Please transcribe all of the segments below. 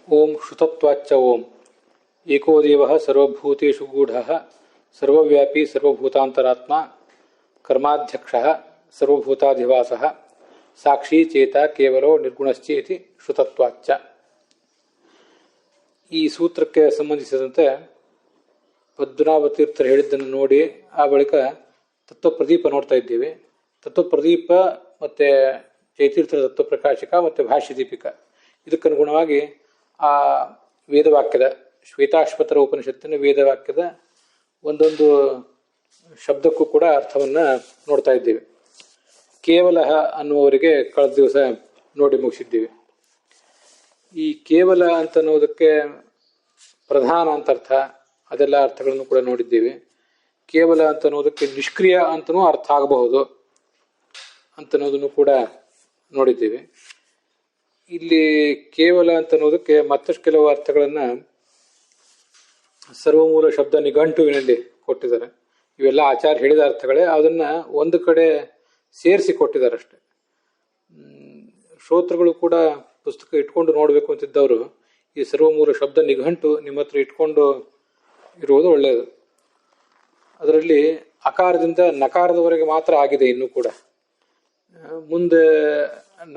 ಓಂ ಶ್ರುತತ್ವಾಚ್ಚ ಓಂ ಏಕೋ ದೇವಃ ಸರ್ವಭೂತೇಷು ಗೂಢಃ ಸರ್ವವ್ಯಾಪಿ ಸರ್ವಭೂತಾಂತರಾತ್ಮ ಕರ್ಮಾಧ್ಯಕ್ಷಃ ಸರ್ವಭೂತಾಧಿವಾಸಃ ಸಾಕ್ಷಿ ಚೇತ ಕೇವಲೋ ನಿರ್ಗುಣಶ್ಚೇತಿ ಶ್ರುತತ್ವಾಚ್ಚ. ಈ ಸೂತ್ರಕ್ಕೆ ಸಂಬಂಧಿಸಿದಂತೆ ಪದ್ಮನಾಭತೀರ್ಥರು ಹೇಳಿದ್ದನ್ನು ನೋಡಿ ಆ ಬಳಿಕ ತತ್ವಪ್ರದೀಪ ನೋಡ್ತಾ ಇದ್ದೀವಿ. ತತ್ವಪ್ರದೀಪ ಮತ್ತು ಜಯತೀರ್ಥರ ತತ್ವಪ್ರಕಾಶಿಕ ಮತ್ತು ಭಾಷ್ಯದೀಪಿಕ ಇದಕ್ಕನುಗುಣವಾಗಿ ಆ ವೇದವಾಕ್ಯದ ಶ್ವೇತಾಶ್ವತರ ಉಪನಿಷತ್ತಿನ ವೇದವಾಕ್ಯದ ಒಂದೊಂದು ಶಬ್ದಕ್ಕೂ ಕೂಡ ಅರ್ಥವನ್ನು ನೋಡ್ತಾ ಇದ್ದೀವಿ. ಕೇವಲ ಅನ್ನುವರಿಗೆ ಕಳೆದ ದಿವಸ ನೋಡಿ ಮುಗಿಸಿದ್ದೀವಿ. ಈ ಕೇವಲ ಅಂತ ಅನ್ನೋದಕ್ಕೆ ಪ್ರಧಾನ ಅಂತ ಅರ್ಥ, ಅದೆಲ್ಲ ಅರ್ಥಗಳನ್ನು ಕೂಡ ನೋಡಿದ್ದೀವಿ. ಕೇವಲ ಅಂತ ಅನ್ನೋದಕ್ಕೆ ನಿಷ್ಕ್ರಿಯ ಅಂತನೂ ಅರ್ಥ ಆಗಬಹುದು ಅಂತನ್ನೋದನ್ನು ಕೂಡ ನೋಡಿದ್ದೀವಿ. ಇಲ್ಲಿ ಕೇವಲ ಅಂತ ಅನ್ನೋದಕ್ಕೆ ಮತ್ತಷ್ಟು ಕೆಲವು ಅರ್ಥಗಳನ್ನು ಸರ್ವಮೂಲ ಶಬ್ದ ನಿಘಂಟುವಿನಲ್ಲಿ ಕೊಟ್ಟಿದ್ದಾರೆ. ಇವೆಲ್ಲ ಆಚಾರ್ಯ ಹೇಳಿದ ಅರ್ಥಗಳೇ, ಅದನ್ನ ಒಂದು ಕಡೆ ಸೇರಿಸಿ ಕೊಟ್ಟಿದ್ದಾರೆ ಅಷ್ಟೆ. ಶ್ರೋತೃಗಳು ಕೂಡ ಪುಸ್ತಕ ಇಟ್ಕೊಂಡು ನೋಡಬೇಕು ಅಂತಿದ್ದವರು ಈ ಸರ್ವಮೂಲ ಶಬ್ದ ನಿಘಂಟು ನಿಮ್ಮ ಹತ್ರ ಇಟ್ಕೊಂಡು ಇರುವುದು ಒಳ್ಳೆಯದು. ಅದರಲ್ಲಿ ಅಕಾರದಿಂದ ನಕಾರದವರೆಗೆ ಮಾತ್ರ ಆಗಿದೆ, ಇನ್ನೂ ಕೂಡ ಮುಂದೆ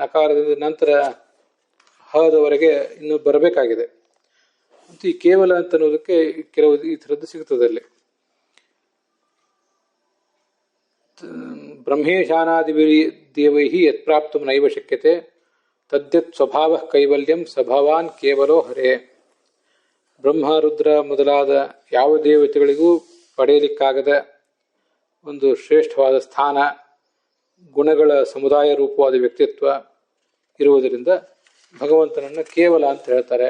ನಕಾರದಿಂದ ನಂತರ ಹದವರೆಗೆ ಇನ್ನು ಬರಬೇಕಾಗಿದೆ ಅಂತ. ಈ ಕೇವಲ ಅಂತ ಅನ್ನೋದಕ್ಕೆ ಕೆಲವು ಈ ಥರದ್ದು ಸಿಗುತ್ತದೆ ಅಲ್ಲಿ. ಬ್ರಹ್ಮೇಶಾನಾದಿ ದೇವೈ ಯತ್ ಪ್ರಾಪ್ತು ನೈವ ಶಕ್ಯತೆ ತದ್ಯತ್ ಸ್ವಭಾವ ಕೈವಲ್ಯಂ ಸ್ವಭಾವಾನ್ ಕೇವಲೋ ಹರೇ. ಬ್ರಹ್ಮ ರುದ್ರ ಮೊದಲಾದ ಯಾವ ದೇವತೆಗಳಿಗೂ ಪಡೆಯಲಿಕ್ಕಾಗದ ಒಂದು ಶ್ರೇಷ್ಠವಾದ ಸ್ಥಾನ, ಗುಣಗಳ ಸಮುದಾಯ ರೂಪವಾದ ವ್ಯಕ್ತಿತ್ವ ಇರುವುದರಿಂದ ಭಗವಂತನನ್ನು ಕೇವಲ ಅಂತ ಹೇಳ್ತಾರೆ.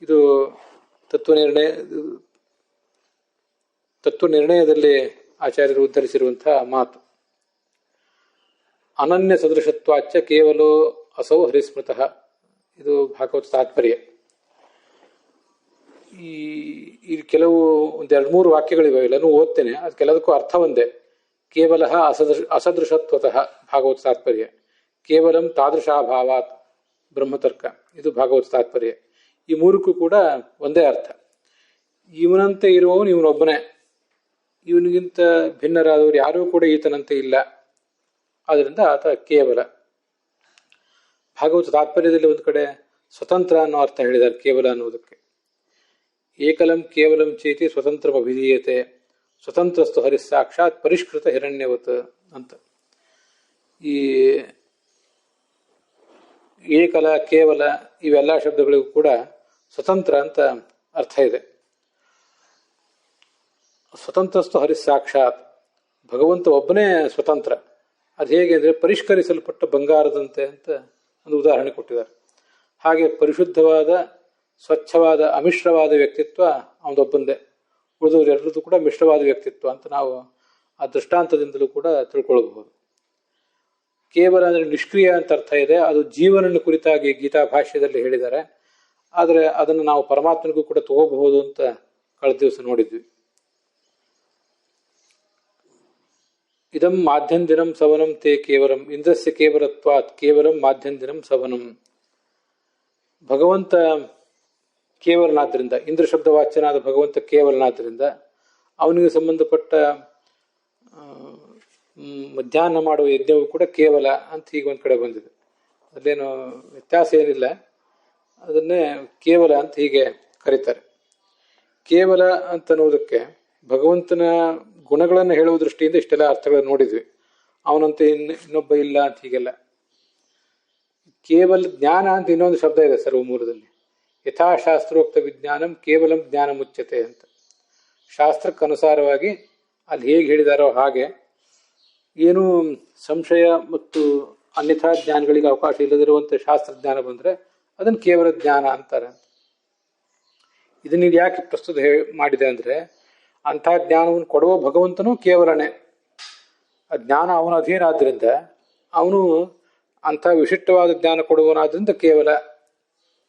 ಇದು ತತ್ವನಿರ್ಣಯದಲ್ಲಿ ಆಚಾರ್ಯರು ಉದ್ಧರಿಸಿರುವಂತಹ ಮಾತು. ಅನನ್ಯ ಸದೃಶತ್ವಾಚ್ಚ ಕೇವಲೋ ಅಸೌ ಹರಿಸ್ಮೃತಃ, ಇದು ಭಾಗವತ ತಾತ್ಪರ್ಯ. ಈ ಕೆಲವು ಒಂದೆರಡು ಮೂರು ವಾಕ್ಯಗಳಿವೆ, ಎಲ್ಲನೂ ಓದ್ತೇನೆ. ಅದು ಕೆಲದಕ್ಕೂ ಅರ್ಥ ಒಂದೇ. ಕೇವಲ ಅಸದೃಶತ್ವತಃ ಭಾಗವತ ತಾತ್ಪರ್ಯ, ಕೇವಲಂ ತಾದೃಶಾಭಾವಾತ್ ಬ್ರಹ್ಮತರ್ಕ, ಇದು ಭಾಗವತ ತಾತ್ಪರ್ಯ. ಈ ಮೂರಕ್ಕೂ ಕೂಡ ಒಂದೇ ಅರ್ಥ. ಇವನಂತೆ ಇರುವವನು ಇವನೊಬ್ಬನೇ, ಇವನಿಗಿಂತ ಭಿನ್ನರಾದವರು ಯಾರೂ ಕೂಡ ಈತನಂತೆ ಇಲ್ಲ, ಆದ್ದರಿಂದ ಆತ ಕೇವಲ. ಭಾಗವತ ತಾತ್ಪರ್ಯದಲ್ಲಿ ಒಂದು ಕಡೆ ಸ್ವತಂತ್ರ ಅನ್ನೋ ಅರ್ಥ ಹೇಳಿದ್ದಾರೆ ಕೇವಲ ಅನ್ನೋದಕ್ಕೆ. ಏಕಲಂ ಕೇವಲಂ ಚೇತಿ ಸ್ವತಂತ್ರ ಅಭಿಧೀಯತೆ ಸ್ವತಂತ್ರಸ್ತು ಹರಿ ಸಾಕ್ಷಾತ್ ಪರಿಷ್ಕೃತ ಹಿರಣ್ಯವತ್ ಅಂತ. ಈ ಏಕಲ ಕೇವಲ ಇವೆಲ್ಲ ಶಬ್ದಗಳಿಗೂ ಕೂಡ ಸ್ವತಂತ್ರ ಅಂತ ಅರ್ಥ ಇದೆ. ಸ್ವತಂತ್ರಸ್ತು ಹರಿ ಸಾಕ್ಷಾತ್, ಭಗವಂತ ಒಬ್ಬನೇ ಸ್ವತಂತ್ರ. ಅದು ಹೇಗೆ ಅಂದರೆ ಪರಿಷ್ಕರಿಸಲ್ಪಟ್ಟ ಬಂಗಾರದಂತೆ ಅಂತ ಒಂದು ಉದಾಹರಣೆ ಕೊಟ್ಟಿದ್ದಾರೆ. ಹಾಗೆ ಪರಿಶುದ್ಧವಾದ ಸ್ವಚ್ಛವಾದ ಅಮಿಶ್ರವಾದ ವ್ಯಕ್ತಿತ್ವ ಅವನೊಬ್ಬಂದೇ, ಉಳಿದವರೆಲ್ಲರದ್ದು ಕೂಡ ಮಿಶ್ರವಾದ ವ್ಯಕ್ತಿತ್ವ ಅಂತ ನಾವು ಆ ದೃಷ್ಟಾಂತದಿಂದಲೂ ಕೂಡ ತಿಳ್ಕೊಳ್ಬಹುದು. ಕೇವಲ ಅಂದರೆ ನಿಷ್ಕ್ರಿಯ ಅಂತ ಅರ್ಥ ಇದೆ. ಅದು ಜೀವನನ ಕುರಿತಾಗಿ ಗೀತಾ ಭಾಷ್ಯದಲ್ಲಿ ಹೇಳಿದ್ದಾರೆ. ಆದರೆ ಅದನ್ನು ನಾವು ಪರಮಾತ್ಮನಿಗೂ ಕೂಡ ತಗೋಬಹುದು ಅಂತ ಕಳೆದ ದಿವಸ ನೋಡಿದ್ವಿ. ಇದಂ ಮಾಧ್ಯಂ ದಿನಂ ಸವನಂ ತೇ ಕೇವಲಂ ಇಂದ್ರಸ್ಯ ಕೇವಲತ್ವಾತ್ ಕೇವಲಂ ಮಾಧ್ಯಂ ದಿನಂ ಸವನಂ. ಭಗವಂತ ಕೇವಲನಾದ್ರಿಂದ, ಇಂದ್ರ ಶಬ್ದ ವಾಚ್ಯನಾದ ಭಗವಂತ ಕೇವಲನಾದ್ರಿಂದ ಅವನಿಗೆ ಸಂಬಂಧಪಟ್ಟ ಮಧ್ಯಾಹ್ನ ಮಾಡುವ ಯಜ್ಞವು ಕೂಡ ಕೇವಲ ಅಂತ ಹೀಗೆ ಒಂದು ಕಡೆ ಬಂದಿದೆ. ಅಲ್ಲೇನು ವ್ಯತ್ಯಾಸ ಏನಿಲ್ಲ, ಅದನ್ನೇ ಕೇವಲ ಅಂತ ಹೀಗೆ ಕರೀತಾರೆ. ಕೇವಲ ಅಂತನ್ನುವುದಕ್ಕೆ ಭಗವಂತನ ಗುಣಗಳನ್ನು ಹೇಳುವ ದೃಷ್ಟಿಯಿಂದ ಇಷ್ಟೆಲ್ಲ ಅರ್ಥಗಳನ್ನು ನೋಡಿದ್ವಿ. ಅವನಂತೆ ಇನ್ನೊಬ್ಬ ಇಲ್ಲ ಅಂತ ಹೀಗೆಲ್ಲ. ಕೇವಲ ಜ್ಞಾನ ಅಂತ ಇನ್ನೊಂದು ಶಬ್ದ ಇದೆ ಸರ್ವಮೂಲದಲ್ಲಿ. ಯಥಾಶಾಸ್ತ್ರೋಕ್ತ ವಿಜ್ಞಾನಂ ಕೇವಲಂ ಜ್ಞಾನ ಮುಚ್ಯತೆ ಅಂತ. ಶಾಸ್ತ್ರಕ್ಕನುಸಾರವಾಗಿ ಅಲ್ಲಿ ಹೇಗೆ ಹೇಳಿದಾರೋ ಹಾಗೆ, ಏನು ಸಂಶಯ ಮತ್ತು ಅನ್ಯಥಾ ಜ್ಞಾನಗಳಿಗೆ ಅವಕಾಶ ಇಲ್ಲದಿರುವಂಥ ಶಾಸ್ತ್ರಜ್ಞಾನ ಬಂದರೆ ಅದನ್ನು ಕೇವಲ ಜ್ಞಾನ ಅಂತಾರೆ. ಇದನ್ನ ಯಾಕೆ ಪ್ರಸ್ತುತ ಮಾಡಿದೆ ಅಂದರೆ, ಅಂಥ ಜ್ಞಾನವನ್ನು ಕೊಡುವ ಭಗವಂತನೂ ಕೇವಲನೇ. ಆ ಜ್ಞಾನ ಅವನ ಅಧೀನ ಆದ್ದರಿಂದ ಅವನು ಅಂಥ ವಿಶಿಷ್ಟವಾದ ಜ್ಞಾನ ಕೊಡುವನಾದ್ರಿಂದ ಕೇವಲ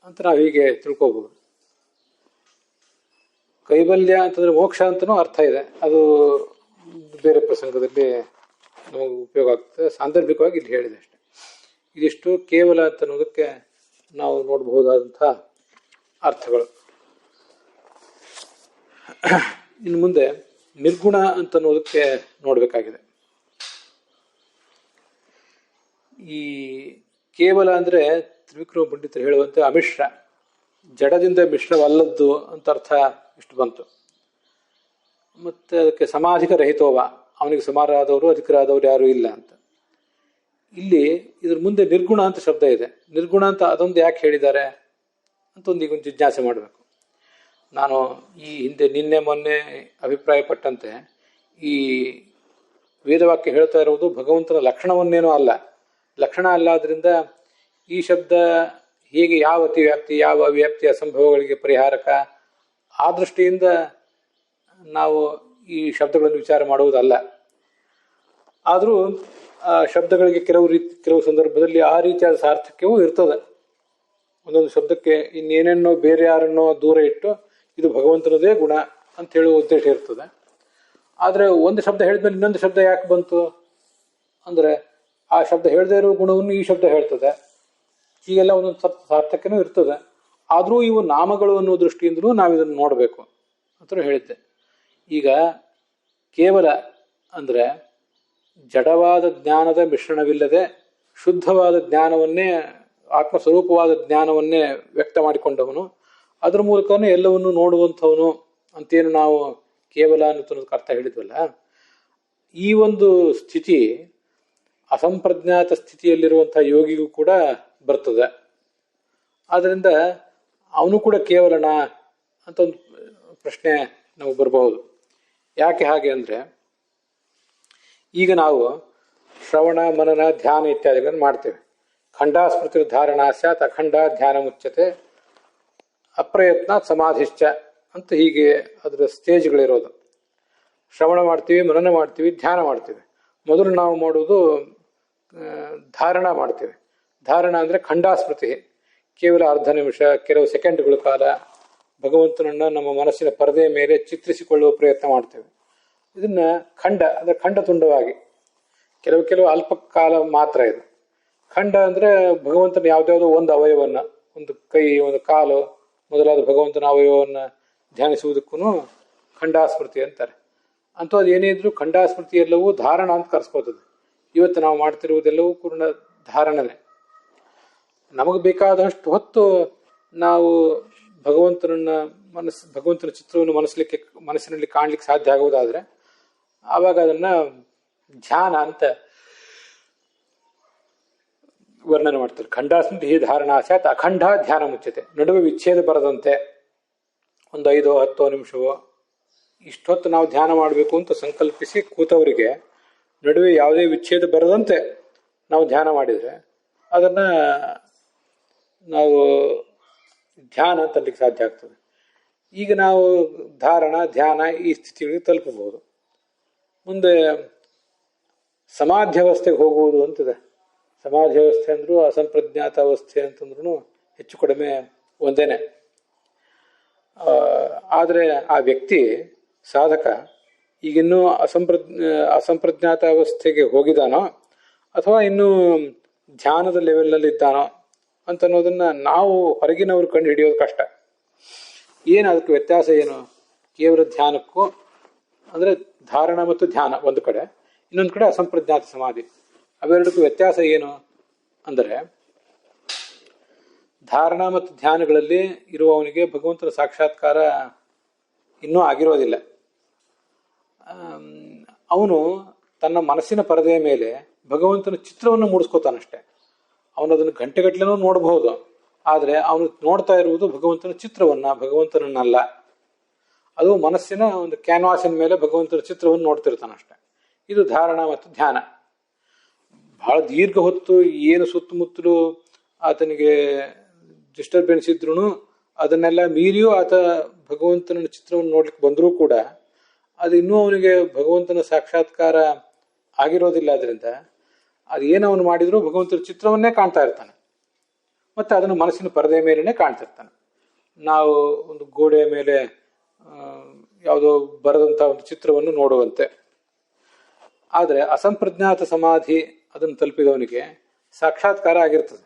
ಅಂತ ನಾವು ಹೀಗೆ ತಿಳ್ಕೋಬಹುದು. ಕೈವಲ್ಯ ಅಂತಂದ್ರೆ ಮೋಕ್ಷ ಅಂತನೂ ಅರ್ಥ ಇದೆ. ಅದು ಬೇರೆ ಪ್ರಸಂಗದಲ್ಲಿ ನಮಗೆ ಉಪಯೋಗ ಆಗ್ತದೆ. ಸಾಂದರ್ಭಿಕವಾಗಿ ಇಲ್ಲಿ ಹೇಳಿದೆ ಅಷ್ಟೆ. ಇದಿಷ್ಟು ಕೇವಲ ಅಂತ ಅನ್ನೋದಕ್ಕೆ ನಾವು ನೋಡಬಹುದಾದಂಥ ಅರ್ಥಗಳು. ಇನ್ನು ಮುಂದೆ ನಿರ್ಗುಣ ಅಂತನ್ನೋದಕ್ಕೆ ನೋಡಬೇಕಾಗಿದೆ. ಈ ಕೇವಲ ಅಂದರೆ ತ್ರಿವಿಕ್ರಮ ಪಂಡಿತರು ಹೇಳುವಂತೆ ಅಮಿಶ್ರ, ಜಡದಿಂದ ಮಿಶ್ರವಲ್ಲದ್ದು ಅಂತ ಅರ್ಥ ಇಷ್ಟು ಬಂತು. ಮತ್ತು ಅದಕ್ಕೆ ಸಮಾಧಿಕ ರಹಿತೋವ, ಅವನಿಗೆ ಸಮಾನರಾದವರು ಅಧಿಕರಾದವರು ಯಾರೂ ಇಲ್ಲ ಅಂತ. ಇಲ್ಲಿ ಇದ್ರ ಮುಂದೆ ನಿರ್ಗುಣ ಅಂತ ಶಬ್ದ ಇದೆ. ನಿರ್ಗುಣ ಅಂತ ಅದೊಂದು ಯಾಕೆ ಹೇಳಿದ್ದಾರೆ ಅಂತ ಈಗ ಒಂದು ಜಿಜ್ಞಾಸೆ ಮಾಡಬೇಕು. ನಾನು ಈ ಹಿಂದೆ ನಿನ್ನೆ ಮೊನ್ನೆ ಅಭಿಪ್ರಾಯಪಟ್ಟಂತೆ ಈ ವೇದವಾಕ್ಯ ಹೇಳ್ತಾ ಇರುವುದು ಭಗವಂತನ ಲಕ್ಷಣವನ್ನೇನೂ ಅಲ್ಲ. ಲಕ್ಷಣ ಅಲ್ಲಾದ್ರಿಂದ ಈ ಶಬ್ದ ಹೇಗೆ ಯಾವ ಅತಿವ್ಯಾಪ್ತಿ ಯಾವ ಅವ್ಯಾಪ್ತಿ ಅಸಂಭವಗಳಿಗೆ ಪರಿಹಾರಕ, ಆ ದೃಷ್ಟಿಯಿಂದ ನಾವು ಈ ಶಬ್ದಗಳನ್ನು ವಿಚಾರ ಮಾಡುವುದಲ್ಲ. ಆದರೂ ಆ ಶಬ್ದಗಳಿಗೆ ಕೆಲವು ಸಂದರ್ಭದಲ್ಲಿ ಆ ರೀತಿಯಾದ ಸಾರ್ಥಕ್ಯವೂ ಇರ್ತದೆ. ಒಂದೊಂದು ಶಬ್ದಕ್ಕೆ ಇನ್ನೇನೇನೋ ಬೇರೆ ಯಾರನ್ನೋ ದೂರ ಇಟ್ಟು ಇದು ಭಗವಂತನದೇ ಗುಣ ಅಂತ ಹೇಳುವ ಉದ್ದೇಶ ಇರ್ತದೆ. ಆದರೆ ಒಂದು ಶಬ್ದ ಹೇಳಿದ್ಮೇಲೆ ಇನ್ನೊಂದು ಶಬ್ದ ಯಾಕೆ ಬಂತು ಅಂದರೆ ಆ ಶಬ್ದ ಹೇಳದೇ ಇರೋ ಗುಣವನ್ನು ಈ ಶಬ್ದ ಹೇಳ್ತದೆ. ಹೀಗೆಲ್ಲ ಒಂದೊಂದು ಸ್ವಲ್ಪ ಸಾರ್ಥಕ್ಯನೂ ಇರ್ತದೆ. ಆದರೂ ಇವು ನಾಮಗಳು ಅನ್ನೋ ದೃಷ್ಟಿಯಿಂದಲೂ ನಾವಿದನ್ನು ನೋಡಬೇಕು ಅಂತ ಹೇಳಿದ್ದೆ. ಈಗ ಕೇವಲ ಅಂದರೆ ಜಡವಾದ ಜ್ಞಾನದ ಮಿಶ್ರಣವಿಲ್ಲದೆ ಶುದ್ಧವಾದ ಜ್ಞಾನವನ್ನೇ, ಆತ್ಮಸ್ವರೂಪವಾದ ಜ್ಞಾನವನ್ನೇ ವ್ಯಕ್ತ ಮಾಡಿಕೊಂಡವನು, ಅದರ ಮೂಲಕನೇ ಎಲ್ಲವನ್ನೂ ನೋಡುವಂಥವನು ಅಂತೇನು ನಾವು ಕೇವಲ ಅನ್ನೋದಕ್ಕೆ ಅರ್ಥ ಹೇಳಿದ್ವಲ್ಲ. ಈ ಒಂದು ಸ್ಥಿತಿ ಅಸಂಪ್ರಜ್ಞಾತ ಸ್ಥಿತಿಯಲ್ಲಿರುವಂಥ ಯೋಗಿಗೂ ಕೂಡ ಬರ್ತದೆ. ಆದ್ದರಿಂದ ಅವನು ಕೂಡ ಕೇವಲನಾ ಅಂತ ಒಂದು ಪ್ರಶ್ನೆ ನಮಗೆ ಬರಬಹುದು. ಯಾಕೆ ಹಾಗೆ ಅಂದರೆ, ಈಗ ನಾವು ಶ್ರವಣ ಮನನ ಧ್ಯಾನ ಇತ್ಯಾದಿಗಳನ್ನು ಮಾಡ್ತೇವೆ. ಖಂಡಾಸ್ಮೃತಿ ಧಾರಣಾ ಸ್ಯಾತ್ ಅಖಂಡ ಧ್ಯಾನ ಮುಚ್ಚತೆ ಅಪ್ರಯತ್ನ ಸಮಾಧಿಶ್ಚ ಅಂತ ಹೀಗೆ ಅದರ ಸ್ಟೇಜ್ಗಳಿರೋದು. ಶ್ರವಣ ಮಾಡ್ತೀವಿ, ಮನನ ಮಾಡ್ತೀವಿ, ಧ್ಯಾನ ಮಾಡ್ತೀವಿ. ಮೊದಲು ನಾವು ಮಾಡೋದು ಧಾರಣ ಮಾಡ್ತೇವೆ. ಧಾರಣ ಅಂದರೆ ಖಂಡಾಸ್ಮೃತಿ, ಕೇವಲ ಅರ್ಧ ನಿಮಿಷ ಕೆಲವು ಸೆಕೆಂಡ್ಗಳ ಕಾಲ ಭಗವಂತನನ್ನು ನಮ್ಮ ಮನಸ್ಸಿನ ಪರದೆಯ ಮೇಲೆ ಚಿತ್ರಿಸಿಕೊಳ್ಳುವ ಪ್ರಯತ್ನ ಮಾಡ್ತೇವೆ. ಇದನ್ನ ಖಂಡ ಅಂದರೆ ಖಂಡತುಂಡವಾಗಿ ಕೆಲವು ಅಲ್ಪ ಕಾಲ ಮಾತ್ರ ಇದು. ಖಂಡ ಅಂದರೆ ಭಗವಂತನ ಯಾವುದ್ಯಾವುದೋ ಒಂದು ಅವಯವನ್ನ, ಒಂದು ಕೈ, ಒಂದು ಕಾಲು ಮೊದಲಾದ ಭಗವಂತನ ಅವಯವನ್ನ ಧ್ಯಾನಿಸುವುದಕ್ಕೂ ಖಂಡಾಸ್ಮೃತಿ ಅಂತಾರೆ. ಅಂತೂ ಅದು ಏನೇ ಇದ್ರೂ ಖಂಡಾಸ್ಮೃತಿ ಎಲ್ಲವೂ ಧಾರಣ ಅಂತ ಕರೆಸ್ಕೋತದೆ. ಇವತ್ತು ನಾವು ಮಾಡ್ತಿರುವುದೆಲ್ಲವೂ ಕೂಡ ಧಾರಣನೆ. ನಮಗೆ ಬೇಕಾದಷ್ಟು ಹೊತ್ತು ನಾವು ಭಗವಂತನ ಚಿತ್ರವನ್ನು ಮನಸ್ಸಿನಲ್ಲಿ ಕಾಣಲಿಕ್ಕೆ ಸಾಧ್ಯ ಆಗುವುದಾದ್ರೆ ಆವಾಗ ಅದನ್ನ ಧ್ಯಾನ ಅಂತ ವರ್ಣನೆ ಮಾಡ್ತಾರೆ. ಖಂಡಾಸ್ಮೃತಿ ಹಿ ಧಾರಣಾ ಸ್ಯಾತ್ ಅಖಂಡ ಧ್ಯಾನ ಮುಚ್ಚತೆ. ನಡುವೆ ವಿಚ್ಛೇದ ಬರದಂತೆ ಒಂದು 5-10 ನಿಮಿಷವೋ ಇಷ್ಟೊತ್ತು ನಾವು ಧ್ಯಾನ ಮಾಡಬೇಕು ಅಂತ ಸಂಕಲ್ಪಿಸಿ ಕೂತವರಿಗೆ ನಡುವೆ ಯಾವುದೇ ವಿಚ್ಛೇದ ಬರದಂತೆ ನಾವು ಧ್ಯಾನ ಮಾಡಿದರೆ ಅದನ್ನ ನಾವು ಧ್ಯಾನ ಅಂತ ಅನ್ಲಿಕ್ಕೆ ಸಾಧ್ಯ ಆಗ್ತದೆ. ಈಗ ನಾವು ಧಾರಣ ಧ್ಯಾನ ಈ ಸ್ಥಿತಿಗಳಿಗೆ ತಲುಪಬಹುದು. ಮುಂದೆ ಸಮಾಧ್ಯವಸ್ಥೆಗೆ ಹೋಗುವುದು ಅಂತಿದೆ. ಸಮಾಧ್ಯವಸ್ಥೆ ಅಂದ್ರೂ ಅಸಂಪ್ರಜ್ಞಾತ ಅವಸ್ಥೆ ಅಂತಂದ್ರೂ ಹೆಚ್ಚು ಕಡಿಮೆ ಒಂದೇನೆ. ಆದರೆ ಆ ವ್ಯಕ್ತಿ ಸಾಧಕ ಈಗಿನ್ನೂ ಅಸಂಪ್ರಜ್ಞಾತ ಅವಸ್ಥೆಗೆ ಹೋಗಿದಾನೋ ಅಥವಾ ಇನ್ನೂ ಧ್ಯಾನದ ಲೆವೆಲ್ನಲ್ಲಿ ಇದ್ದಾನೋ ಅಂತ ಅನ್ನೋದನ್ನ ನಾವು ಹೊರಗಿನವರು ಕಂಡು ಹಿಡಿಯೋದು ಕಷ್ಟ. ಏನು ಅದಕ್ಕೆ ವ್ಯತ್ಯಾಸ ಏನು? ಕೇವಲ ಧ್ಯಾನಕ್ಕೂ ಅಂದರೆ ಧಾರಣ ಮತ್ತು ಧ್ಯಾನ ಒಂದು ಕಡೆ, ಇನ್ನೊಂದು ಕಡೆ ಅಸಂಪ್ರಜ್ಞಾತ ಸಮಾಧಿ. ಅವೆರಡಕ್ಕೂ ವ್ಯತ್ಯಾಸ ಏನು ಅಂದರೆ, ಧಾರಣ ಮತ್ತು ಧ್ಯಾನಗಳಲ್ಲಿ ಇರುವವನಿಗೆ ಭಗವಂತನ ಸಾಕ್ಷಾತ್ಕಾರ ಇನ್ನೂ ಆಗಿರೋದಿಲ್ಲ. ಅವನು ತನ್ನ ಮನಸ್ಸಿನ ಪರದೆಯ ಮೇಲೆ ಭಗವಂತನ ಚಿತ್ರವನ್ನು ಮೂಡಿಸ್ಕೋತಾನಷ್ಟೆ. ಅವನದನ್ನು ಗಂಟೆಗಟ್ಟಲೆನೂ ನೋಡಬಹುದು, ಆದರೆ ಅವನು ನೋಡ್ತಾ ಇರುವುದು ಭಗವಂತನ ಚಿತ್ರವನ್ನ, ಭಗವಂತನನ್ನಲ್ಲ. ಅದು ಮನಸ್ಸಿನ ಒಂದು ಕ್ಯಾನ್ವಾಸಿನ ಮೇಲೆ ಭಗವಂತನ ಚಿತ್ರವನ್ನು ನೋಡ್ತಿರ್ತಾನಷ್ಟೆ. ಇದು ಧಾರಣ ಮತ್ತು ಧ್ಯಾನ. ಬಹಳ ದೀರ್ಘ ಹೊತ್ತು ಏನು ಸುತ್ತಮುತ್ತಲು ಆತನಿಗೆ ಡಿಸ್ಟರ್ಬೆನ್ಸ್ ಇದ್ರೂ ಅದನ್ನೆಲ್ಲ ಮೀರಿಯೂ ಆತ ಭಗವಂತನ ಚಿತ್ರವನ್ನು ನೋಡ್ಲಿಕ್ಕೆ ಬಂದರೂ ಕೂಡ ಅದು ಇನ್ನೂ ಅವನಿಗೆ ಭಗವಂತನ ಸಾಕ್ಷಾತ್ಕಾರ ಆಗಿರೋದಿಲ್ಲ. ಅದರಿಂದ ಅದು ಏನು ಅವನು ಮಾಡಿದ್ರು ಭಗವಂತನ ಚಿತ್ರವನ್ನೇ ಕಾಣ್ತಾ ಇರ್ತಾನೆ, ಮತ್ತೆ ಅದನ್ನು ಮನಸ್ಸಿನ ಪರದೆಯ ಮೇಲೇ ಕಾಣ್ತಿರ್ತಾನೆ. ನಾವು ಒಂದು ಗೋಡೆಯ ಮೇಲೆ ಯಾವುದೋ ಬರೆದಂಥ ಒಂದು ಚಿತ್ರವನ್ನು ನೋಡುವಂತೆ. ಆದರೆ ಅಸಂಪ್ರಜ್ಞಾತ ಸಮಾಧಿ ಅದನ್ನು ತಲುಪಿದವನಿಗೆ ಸಾಕ್ಷಾತ್ಕಾರ ಆಗಿರ್ತದೆ.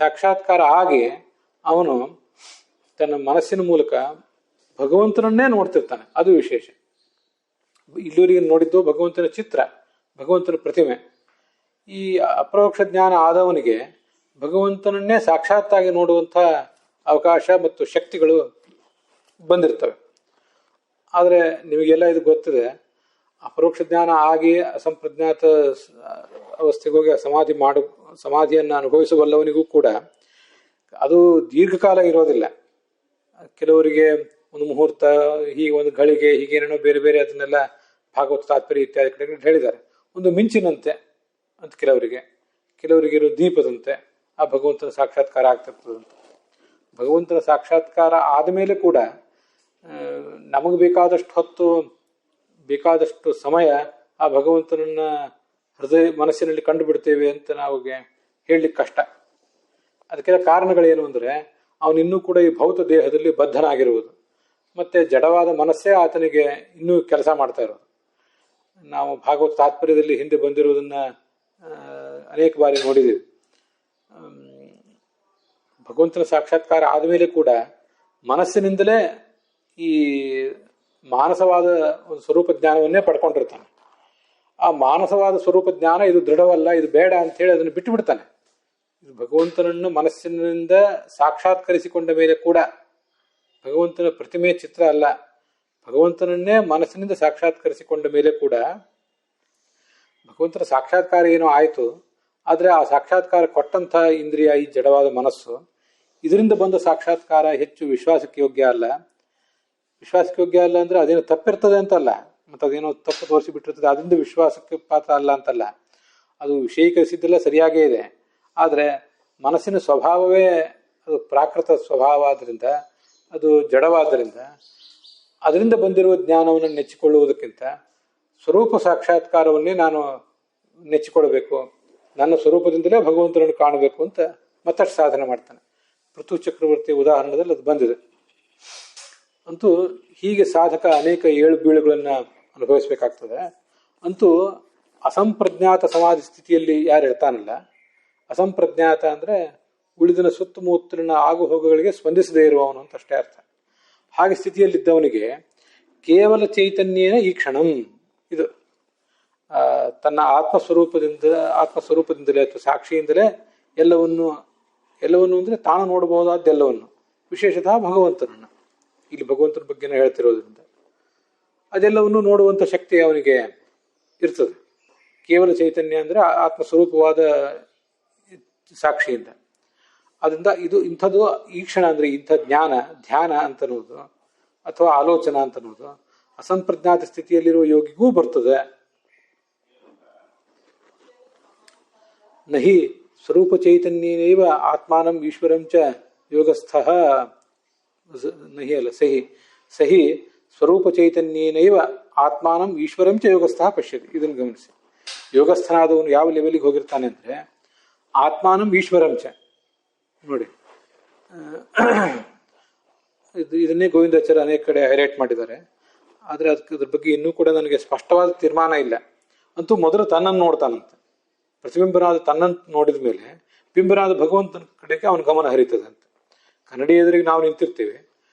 ಸಾಕ್ಷಾತ್ಕಾರ ಆಗಿ ಅವನು ತನ್ನ ಮನಸ್ಸಿನ ಮೂಲಕ ಭಗವಂತನನ್ನೇ ನೋಡ್ತಿರ್ತಾನೆ. ಅದು ವಿಶೇಷ. ಇಲ್ಲಿವರೆಗೆ ನೋಡಿದ್ದು ಭಗವಂತನ ಚಿತ್ರ, ಭಗವಂತನ ಪ್ರತಿಮೆ. ಈ ಅಪರೋಕ್ಷ ಜ್ಞಾನ ಆದವನಿಗೆ ಭಗವಂತನನ್ನೇ ಸಾಕ್ಷಾತ್ತಾಗಿ ನೋಡುವಂಥ ಅವಕಾಶ ಮತ್ತು ಶಕ್ತಿಗಳು ಬಂದಿರ್ತವೆ. ಆದರೆ ನಿಮಗೆಲ್ಲ ಇದು ಗೊತ್ತಿದೆ, ಅಪರೋಕ್ಷ ಜ್ಞಾನ ಆಗಿ ಅಸಂಪ್ರಜ್ಞಾತ ಅವಸ್ಥೆಗೆ ಹೋಗಿ ಸಮಾಧಿಯನ್ನು ಅನುಭವಿಸಬಲ್ಲವನಿಗೂ ಕೂಡ ಅದು ದೀರ್ಘಕಾಲ ಇರೋದಿಲ್ಲ. ಕೆಲವರಿಗೆ ಒಂದು ಮುಹೂರ್ತ, ಹೀಗೆ ಒಂದು ಗಳಿಗೆ, ಹೀಗೇನೇನೋ ಬೇರೆ ಬೇರೆ ಅದನ್ನೆಲ್ಲ ಭಾಗವತ ತಾತ್ಪರ್ಯ ಇತ್ಯಾದಿ ಕಡೆ ಹೇಳಿದ್ದಾರೆ. ಒಂದು ಮಿಂಚಿನಂತೆ ಅಂತ ಕೆಲವರಿಗೆ ಇರೋ ದೀಪದಂತೆ ಆ ಭಗವಂತನ ಸಾಕ್ಷಾತ್ಕಾರ ಆಗ್ತಿರ್ತದಂತೆ. ಭಗವಂತನ ಸಾಕ್ಷಾತ್ಕಾರ ಆದಮೇಲೆ ಕೂಡ ನಮಗೆ ಬೇಕಾದಷ್ಟು ಹೊತ್ತು, ಬೇಕಾದಷ್ಟು ಸಮಯ ಆ ಭಗವಂತನನ್ನ ಮನಸ್ಸಿನಲ್ಲಿ ಕಂಡು ಬಿಡ್ತೇವೆ ಅಂತ ನಾವಿಗೆ ಹೇಳಲಿಕ್ಕೆ ಕಷ್ಟ. ಅದಕ್ಕೆಲ್ಲ ಕಾರಣಗಳೇನು ಅಂದರೆ, ಅವನಿನ್ನೂ ಕೂಡ ಈ ಭೌತ ದೇಹದಲ್ಲಿ ಬದ್ಧನಾಗಿರುವುದು, ಮತ್ತೆ ಜಡವಾದ ಮನಸ್ಸೇ ಆತನಿಗೆ ಇನ್ನೂ ಕೆಲಸ ಮಾಡ್ತಾ ಇರೋದು. ನಾವು ಭಾಗವತ ತಾತ್ಪರ್ಯದಲ್ಲಿ ಹಿಂದೆ ಬಂದಿರುವುದನ್ನ ಅನೇಕ ಬಾರಿ ನೋಡಿದ್ದೀವಿ. ಭಗವಂತನ ಸಾಕ್ಷಾತ್ಕಾರ ಆದಮೇಲೆ ಕೂಡ ಮನಸ್ಸಿನಿಂದಲೇ ಈ ಮಾನಸವಾದ ಒಂದು ಸ್ವರೂಪ ಜ್ಞಾನವನ್ನೇ ಪಡ್ಕೊಂಡಿರ್ತಾನೆ. ಆ ಮಾನಸವಾದ ಸ್ವರೂಪ ಜ್ಞಾನ ಇದು ದೃಢವಲ್ಲ, ಇದು ಬೇಡ ಅಂತೇಳಿ ಅದನ್ನು ಬಿಟ್ಟು ಬಿಡ್ತಾನೆ. ಇದು ಭಗವಂತನನ್ನು ಮನಸ್ಸಿನಿಂದ ಸಾಕ್ಷಾತ್ಕರಿಸಿಕೊಂಡ ಮೇಲೆ ಕೂಡ, ಭಗವಂತನ ಪ್ರತಿಮೆ ಚಿತ್ರ ಅಲ್ಲ, ಭಗವಂತನನ್ನೇ ಮನಸ್ಸಿನಿಂದ ಸಾಕ್ಷಾತ್ಕರಿಸಿಕೊಂಡ ಮೇಲೆ ಕೂಡ ಭಗವಂತನ ಸಾಕ್ಷಾತ್ಕಾರ ಏನೋ ಆಯಿತು. ಆದರೆ ಆ ಸಾಕ್ಷಾತ್ಕಾರ ಕೊಟ್ಟಂಥ ಇಂದ್ರಿಯ, ಈ ಜಡವಾದ ಮನಸ್ಸು, ಇದರಿಂದ ಬಂದ ಸಾಕ್ಷಾತ್ಕಾರ ಹೆಚ್ಚು ವಿಶ್ವಾಸಕ್ಕೆ ಯೋಗ್ಯ ಅಲ್ಲ. ವಿಶ್ವಾಸಕ್ಕೆ ಯೋಗ್ಯ ಅಲ್ಲ ಅಂದರೆ ಅದೇನೋ ತಪ್ಪಿರ್ತದೆ ಅಂತಲ್ಲ, ಮತ್ತು ಅದೇನೋ ತಪ್ಪು ತೋರಿಸಿಬಿಟ್ಟಿರ್ತದೆ, ಅದರಿಂದ ವಿಶ್ವಾಸಕ್ಕೆ ಪಾತ್ರ ಅಲ್ಲ ಅಂತಲ್ಲ. ಅದು ವಿಷಯೀಕರಿಸಿದ್ದೆಲ್ಲ ಸರಿಯಾಗೇ ಇದೆ. ಆದರೆ ಮನಸ್ಸಿನ ಸ್ವಭಾವವೇ ಅದು ಪ್ರಾಕೃತ ಸ್ವಭಾವ ಆದ್ದರಿಂದ, ಅದು ಜಡವಾದ್ದರಿಂದ, ಅದರಿಂದ ಬಂದಿರುವ ಜ್ಞಾನವನ್ನು ನೆಚ್ಚಿಕೊಳ್ಳುವುದಕ್ಕಿಂತ ಸ್ವರೂಪ ಸಾಕ್ಷಾತ್ಕಾರವನ್ನೇ ನಾನು ನೆಚ್ಚಿಕೊಳ್ಳಬೇಕು, ನನ್ನ ಸ್ವರೂಪದಿಂದಲೇ ಭಗವಂತನನ್ನು ಕಾಣಬೇಕು ಅಂತ ಮತ್ತಷ್ಟು ಸಾಧನೆ ಮಾಡ್ತಾನೆ. ಪೃಥು ಚಕ್ರವರ್ತಿ ಉದಾಹರಣೆಯಲ್ಲಿ ಅದು ಬಂದಿದೆ. ಅಂತೂ ಹೀಗೆ ಸಾಧಕ ಅನೇಕ ಏಳು ಬೀಳುಗಳನ್ನು ಅನುಭವಿಸಬೇಕಾಗ್ತದೆ. ಅಂತೂ ಅಸಂಪ್ರಜ್ಞಾತ ಸಮಾಧಿ ಸ್ಥಿತಿಯಲ್ಲಿ ಯಾರು ಇರ್ತಾನಲ್ಲ, ಅಸಂಪ್ರಜ್ಞಾತ ಅಂದರೆ ಉಳಿದಿನ ಸುತ್ತಮುತ್ತಲಿನ ಆಗು ಹೋಗುಗಳಿಗೆ ಸ್ಪಂದಿಸದೇ ಇರುವವನು ಅಂತ ಅಷ್ಟೇ ಅರ್ಥ. ಹಾಗೆ ಸ್ಥಿತಿಯಲ್ಲಿದ್ದವನಿಗೆ ಕೇವಲ ಚೈತನ್ಯೇನ ಈ ಕ್ಷಣಂ, ಇದು ತನ್ನ ಆತ್ಮಸ್ವರೂಪದಿಂದಲೇ ಅಥವಾ ಸಾಕ್ಷಿಯಿಂದಲೇ ಎಲ್ಲವನ್ನು ಅಂದರೆ ತಾನು ನೋಡಬಹುದಾದ್ದೆಲ್ಲವನ್ನು, ವಿಶೇಷತಃ ಭಗವಂತನನ್ನು, ಇಲ್ಲಿ ಭಗವಂತನ ಬಗ್ಗೆನೇ ಹೇಳ್ತಿರೋದ್ರಿಂದ ಅದೆಲ್ಲವನ್ನು ನೋಡುವಂಥ ಶಕ್ತಿ ಅವನಿಗೆ ಇರ್ತದೆ. ಕೇವಲ ಚೈತನ್ಯ ಅಂದರೆ ಆತ್ಮಸ್ವರೂಪವಾದ ಸಾಕ್ಷಿಯಿಂದ. ಅದರಿಂದ ಇಂಥದ್ದು ಈ ಕ್ಷಣ ಅಂದರೆ ಇಂಥ ಧ್ಯಾನ ಅಂತನ್ನೋದು ಅಥವಾ ಆಲೋಚನಾ ಅಂತನ್ನೋದು ಅಸಂಪ್ರಜ್ಞಾತ ಸ್ಥಿತಿಯಲ್ಲಿರುವ ಯೋಗಿಗೂ ಬರ್ತದೆ. ನಹಿ ಸ್ವರೂಪ ಚೈತನ್ಯೇನೈವ ಆತ್ಮಾನಂ ಈಶ್ವರಂ ಚ ಯೋಗಸ್ಥಃ ನಹಿ ಅಲ್ಲ ಸಹಿ ಸ್ವರೂಪ ಚೈತನ್ಯೇನೈವ ಆತ್ಮಾನಂ ಈಶ್ವರಂ ಚ ಯೋಗಸ್ಥಃ ಪಶ್ಯತಿ. ಇದನ್ನು ಗಮನಿಸಿ. ಯೋಗಸ್ಥನಾದವನು ಯಾವ ಲೆವೆಲಿಗೆ ಹೋಗಿರ್ತಾನೆ ಅಂದರೆ ಆತ್ಮಾನಂ ಈಶ್ವರಂ ಚ. ನೋಡಿ, ಇದನ್ನೇ ಗೋವಿಂದಾಚಾರ್ಯ ಅನೇಕ ಕಡೆ ಹೈಲೈಟ್ ಮಾಡಿದ್ದಾರೆ. ಆದರೆ ಅದ್ರ ಬಗ್ಗೆ ಇನ್ನೂ ಕೂಡ ನನಗೆ ಸ್ಪಷ್ಟವಾದ ತೀರ್ಮಾನ ಇಲ್ಲ. ಅಂತೂ ಮೊದಲು ತನ್ನನ್ನು ನೋಡ್ತಾನಂತೆ. ಪ್ರತಿಬಿಂಬನಾದ ತನ್ನನ್ನು ನೋಡಿದ ಮೇಲೆ ಬಿಂಬನಾದ ಭಗವಂತನ ಕಡೆಗೆ ಅವನ ಗಮನ ಹರಿತದೆ ಅಂತ. ಕನ್ನಡಿ ಎದುರಿಗೆ ನಾವು ನಿಂತಿರ್ತೀವಿ,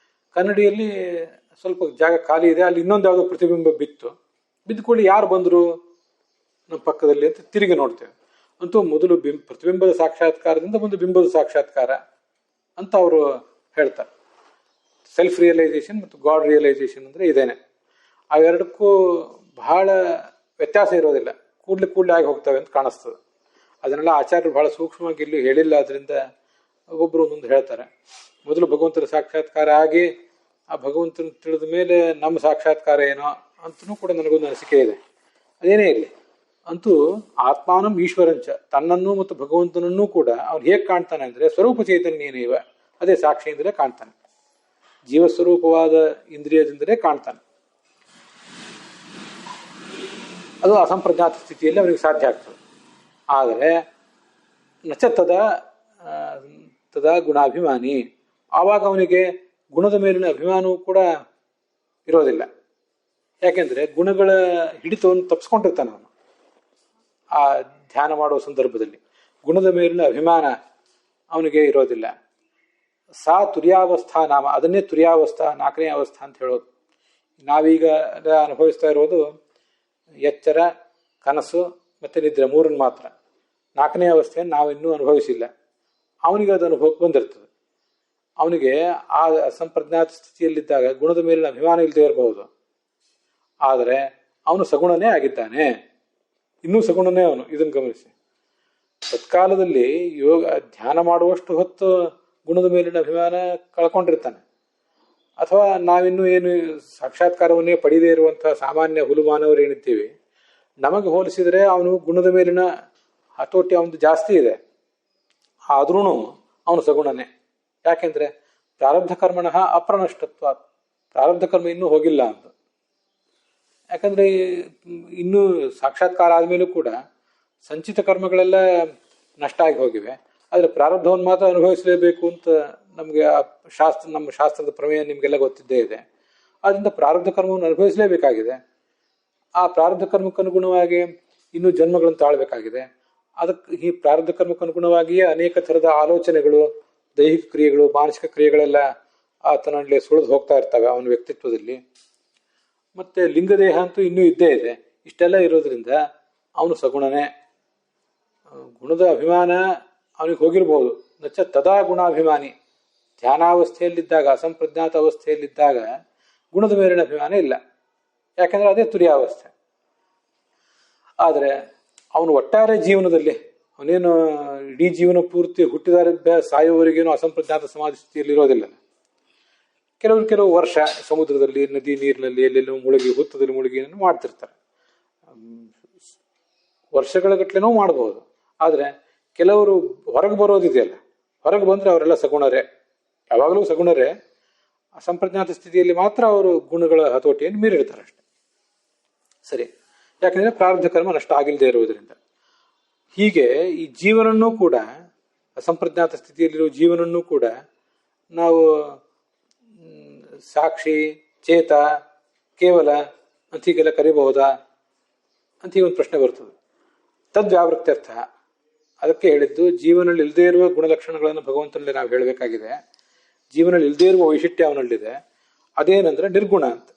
ಕನ್ನಡಿಯಲ್ಲಿ ಸ್ವಲ್ಪ ಜಾಗ ಖಾಲಿ ಇದೆ, ಅಲ್ಲಿ ಇನ್ನೊಂದು ಯಾವುದೋ ಪ್ರತಿಬಿಂಬ ಬಿದ್ದುಕೊಳ್ಳಿ ಯಾರು ಬಂದರು ನಮ್ಮ ಪಕ್ಕದಲ್ಲಿ ಅಂತ ತಿರುಗಿ ನೋಡ್ತೇವೆ. ಅಂತೂ ಮೊದಲು ಪ್ರತಿಬಿಂಬದ ಸಾಕ್ಷಾತ್ಕಾರದಿಂದ ಒಂದು ಬಿಂಬದ ಸಾಕ್ಷಾತ್ಕಾರ ಅಂತ ಅವರು ಹೇಳ್ತಾರೆ. ಸೆಲ್ಫ್ ರಿಯಲೈಸೇಷನ್ ಮತ್ತು ಗಾಡ್ ರಿಯಲೈಸೇಷನ್ ಅಂದರೆ ಇದೇನೆ. ಅವೆರಡಕ್ಕೂ ಬಹಳ ವ್ಯತ್ಯಾಸ ಇರೋದಿಲ್ಲ, ಕೂಡಲೇ ಆಗಿ ಹೋಗ್ತವೆ ಅಂತ ಕಾಣಿಸ್ತದೆ. ಅದನ್ನೆಲ್ಲ ಆಚಾರ್ಯರು ಬಹಳ ಸೂಕ್ಷ್ಮವಾಗಿ ಇಲ್ಲಿ ಹೇಳಿಲ್ಲ. ಅದರಿಂದ ಒಬ್ಬೊಬ್ಬರು ಒಂದೊಂದು ಹೇಳ್ತಾರೆ. ಮೊದಲು ಭಗವಂತನ ಸಾಕ್ಷಾತ್ಕಾರ ಆಗಿ ಆ ಭಗವಂತನ ತಿಳಿದ ಮೇಲೆ ನಮ್ಮ ಸಾಕ್ಷಾತ್ಕಾರ ಏನೋ ಅಂತನೂ ಕೂಡ ನನಗೊಂದು ಅನಿಸಿಕೆ ಇದೆ. ಅದೇನೇ ಇರಲಿ, ಅಂತೂ ಆತ್ಮಾನಂ ಈಶ್ವರಂಚ, ತನ್ನನ್ನು ಮತ್ತು ಭಗವಂತನನ್ನೂ ಕೂಡ ಅವನು ಹೇಗೆ ಕಾಣ್ತಾನೆ ಅಂದರೆ ಸ್ವರೂಪ ಚೈತನ್ಯನೇವ, ಅದೇ ಸಾಕ್ಷಿಯಿಂದಲೇ ಕಾಣ್ತಾನೆ, ಜೀವಸ್ವರೂಪವಾದ ಇಂದ್ರಿಯದಿಂದಲೇ ಕಾಣ್ತಾನೆ. ಅದು ಅಸಂಪ್ರಜ್ಞಾತ ಸ್ಥಿತಿಯಲ್ಲಿ ಅವನಿಗೆ ಸಾಧ್ಯ ಆಗ್ತದೆ. ಆದರೆ ನಚ ತದಾ ಗುಣಾಭಿಮಾನಿ, ಆವಾಗ ಅವನಿಗೆ ಗುಣದ ಮೇಲಿನ ಅಭಿಮಾನವೂ ಕೂಡ ಇರೋದಿಲ್ಲ. ಯಾಕೆಂದರೆ ಗುಣಗಳ ಹಿಡಿತವನ್ನು ತಪ್ಪಿಸ್ಕೊಂಡಿರ್ತಾನೆ ಅವನು. ಆ ಧ್ಯಾನ ಮಾಡುವ ಸಂದರ್ಭದಲ್ಲಿ ಗುಣದ ಮೇಲಿನ ಅಭಿಮಾನ ಅವನಿಗೆ ಇರೋದಿಲ್ಲ. ಸಾ ತುರ್ಯಾವಸ್ಥಾ ನಾಮ, ಅದನ್ನೇ ತುರ್ಯಾವಸ್ಥಾ, ನಾಲ್ಕನೇ ಅವಸ್ಥಾ ಅಂತ ಹೇಳೋದು. ನಾವೀಗ ಅನುಭವಿಸ್ತಾ ಇರೋದು ಎಚ್ಚರ, ಕನಸು ಮತ್ತು ನಿದ್ರೆ ಮೂರನ್ನು ಮಾತ್ರ. ನಾಲ್ಕನೇ ಅವಸ್ಥೆಯನ್ನು ನಾವಿನ್ನೂ ಅನುಭವಿಸಿಲ್ಲ. ಅವನಿಗೆ ಅದು ಅನುಭವಕ್ಕೆ ಬಂದಿರ್ತದೆ. ಅವನಿಗೆ ಆ ಅಸಂಪ್ರಜ್ಞಾತ ಸ್ಥಿತಿಯಲ್ಲಿದ್ದಾಗ ಗುಣದ ಮೇಲಿನ ಅಭಿಮಾನ ಇಲ್ಲದೆ ಇರಬಹುದು, ಆದರೆ ಅವನು ಸಗುಣನೇ ಆಗಿದ್ದಾನೆ, ಇನ್ನೂ ಸಗುಣನೇ ಅವನು. ಇದನ್ನು ಗಮನಿಸಿ. ತತ್ಕಾಲದಲ್ಲಿ ಯೋಗ ಧ್ಯಾನ ಮಾಡುವಷ್ಟು ಹೊತ್ತು ಗುಣದ ಮೇಲಿನ ಅಭಿಮಾನ ಕಳ್ಕೊಂಡಿರ್ತಾನೆ. ಅಥವಾ ನಾವಿನ್ನೂ ಏನು ಸಾಕ್ಷಾತ್ಕಾರವನ್ನೇ ಪಡೆಯದೇ ಇರುವಂತಹ ಸಾಮಾನ್ಯ ಹುಲುಮಾನವರು ಏನಿದ್ದೀವಿ, ನಮಗೆ ಹೋಲಿಸಿದರೆ ಅವನು ಗುಣದ ಮೇಲಿನ ಹತೋಟಿ ಅವನು ಜಾಸ್ತಿ ಇದೆ. ಆದ್ರೂ ಅವನು ಸಗುಣನೇ. ಯಾಕೆಂದ್ರೆ ಪ್ರಾರಬ್ಧ ಕರ್ಮಣಃ ಅಪ್ರನಷ್ಟತ್ವ, ಪ್ರಾರಬ್ಧ ಕರ್ಮ ಇನ್ನೂ ಹೋಗಿಲ್ಲ ಅಂತ. ಯಾಕಂದ್ರೆ ಇನ್ನೂ ಸಾಕ್ಷಾತ್ಕಾರ ಆದ್ಮೇಲೂ ಕೂಡ ಸಂಚಿತ ಕರ್ಮಗಳೆಲ್ಲ ನಷ್ಟ ಆಗಿ ಹೋಗಿವೆ. ಆದರೆ ಪ್ರಾರಬ್ಧವನ್ನು ಮಾತ್ರ ಅನುಭವಿಸಲೇಬೇಕು ಅಂತ ನಮಗೆ ನಮ್ಮ ಶಾಸ್ತ್ರದ ಪ್ರಮೇಯ ನಿಮಗೆಲ್ಲ ಗೊತ್ತಿದ್ದೇ ಇದೆ. ಆದ್ದರಿಂದ ಪ್ರಾರಬ್ಧ ಕರ್ಮವನ್ನು ಅನುಭವಿಸಲೇಬೇಕಾಗಿದೆ. ಆ ಪ್ರಾರಬ್ಧ ಕರ್ಮಕ್ಕನುಗುಣವಾಗಿ ಇನ್ನೂ ಜನ್ಮಗಳನ್ನು ತಾಳಬೇಕಾಗಿದೆ. ಅದಕ್ಕೆ ಈ ಪ್ರಾರಬ್ಧ ಕರ್ಮಕ್ಕನುಗುಣವಾಗಿಯೇ ಅನೇಕ ಥರದ ಆಲೋಚನೆಗಳು, ದೈಹಿಕ ಕ್ರಿಯೆಗಳು, ಮಾನಸಿಕ ಕ್ರಿಯೆಗಳೆಲ್ಲ ಆತನಲ್ಲಿ ಸುಳಿದು ಹೋಗ್ತಾ ಇರ್ತವೆ ಅವನ ವ್ಯಕ್ತಿತ್ವದಲ್ಲಿ. ಮತ್ತೆ ಲಿಂಗದೇಹ ಅಂತೂ ಇನ್ನೂ ಇದ್ದೇ ಇದೆ. ಇಷ್ಟೆಲ್ಲ ಇರೋದ್ರಿಂದ ಅವನು ಸಗುಣನೇ. ಗುಣದ ಅಭಿಮಾನ ಅವನಿಗೆ ಹೋಗಿರ್ಬೋದು. ನಚ್ಚ ತದಾ ಗುಣಾಭಿಮಾನಿ, ಧ್ಯಾನಾವಸ್ಥೆಯಲ್ಲಿದ್ದಾಗ, ಅಸಂಪ್ರಜ್ಞಾತ ಅವಸ್ಥೆಯಲ್ಲಿದ್ದಾಗ ಗುಣದ ಮೇಲಿನ ಅಭಿಮಾನ ಇಲ್ಲ. ಯಾಕಂದ್ರೆ ಅದೇ ತುರ್ಯಾವಸ್ಥೆ. ಆದರೆ ಅವನು ಒಟ್ಟಾರೆ ಜೀವನದಲ್ಲಿ, ಅವನೇನು ಇಡೀ ಜೀವನ ಪೂರ್ತಿ ಹುಟ್ಟಿದಾರಿಂದ ಸಾಯುವವರೆಗೇನು ಅಸಂಪ್ರಜ್ಞಾತ ಸಮಾಧಿ ಸ್ಥಿತಿಯಲ್ಲಿ ಇರೋದಿಲ್ಲ. ಕೆಲವು ವರ್ಷ ಸಮುದ್ರದಲ್ಲಿ, ನದಿ ನೀರಿನಲ್ಲಿ, ಎಲ್ಲೆಲ್ಲೋ ಮುಳುಗಿ, ಹುತ್ತದಲ್ಲಿ ಮುಳುಗಿ ಮಾಡ್ತಿರ್ತಾರೆ. ವರ್ಷಗಳ ಗಟ್ಟಲೆನೂ ಮಾಡಬಹುದು. ಆದರೆ ಕೆಲವರು ಹೊರಗೆ ಬರೋದಿದೆಯಲ್ಲ, ಹೊರಗೆ ಬಂದರೆ ಅವರೆಲ್ಲ ಸಗುಣರೇ, ಯಾವಾಗಲೂ ಸಗುಣರೇ. ಅಸಂಪ್ರಜ್ಞಾತ ಸ್ಥಿತಿಯಲ್ಲಿ ಮಾತ್ರ ಅವರು ಗುಣಗಳ ಹತೋಟಿಯನ್ನು ಮೀರಿಡ್ತಾರೆ ಅಷ್ಟೆ. ಸರಿ, ಯಾಕಂದರೆ ಪ್ರಾರಬ್ಧ ಕರ್ಮ ನಷ್ಟ ಆಗಿಲ್ಲದೆ ಇರುವುದರಿಂದ. ಹೀಗೆ ಈ ಜೀವನನ್ನೂ ಕೂಡ, ಅಸಂಪ್ರಜ್ಞಾತ ಸ್ಥಿತಿಯಲ್ಲಿರೋ ಜೀವನನ್ನೂ ಕೂಡ ನಾವು ಸಾಕ್ಷಿ, ಚೇತ, ಕೇವಲ ಅಂತ ಹೀಗೆಲ್ಲ ಕರೀಬಹುದಾ ಅಂತ ಹೀಗೆ ಒಂದು ಪ್ರಶ್ನೆ ಬರ್ತದೆ. ತದ್ವ್ಯಾವೃತ್ಯರ್ಥ, ಅದಕ್ಕೆ ಹೇಳಿದ್ದು ಜೀವನದಲ್ಲಿ ಇಲ್ಲದೇ ಇರುವ ಗುಣಲಕ್ಷಣಗಳನ್ನು ಭಗವಂತನಲ್ಲಿ ನಾವು ಹೇಳಬೇಕಾಗಿದೆ. ಜೀವನದಲ್ಲಿ ಇಲ್ಲದೇ ಇರುವ ವೈಶಿಷ್ಟ್ಯ ಅವನಲ್ಲಿದೆ. ಅದೇನಂದ್ರೆ ನಿರ್ಗುಣ ಅಂತ.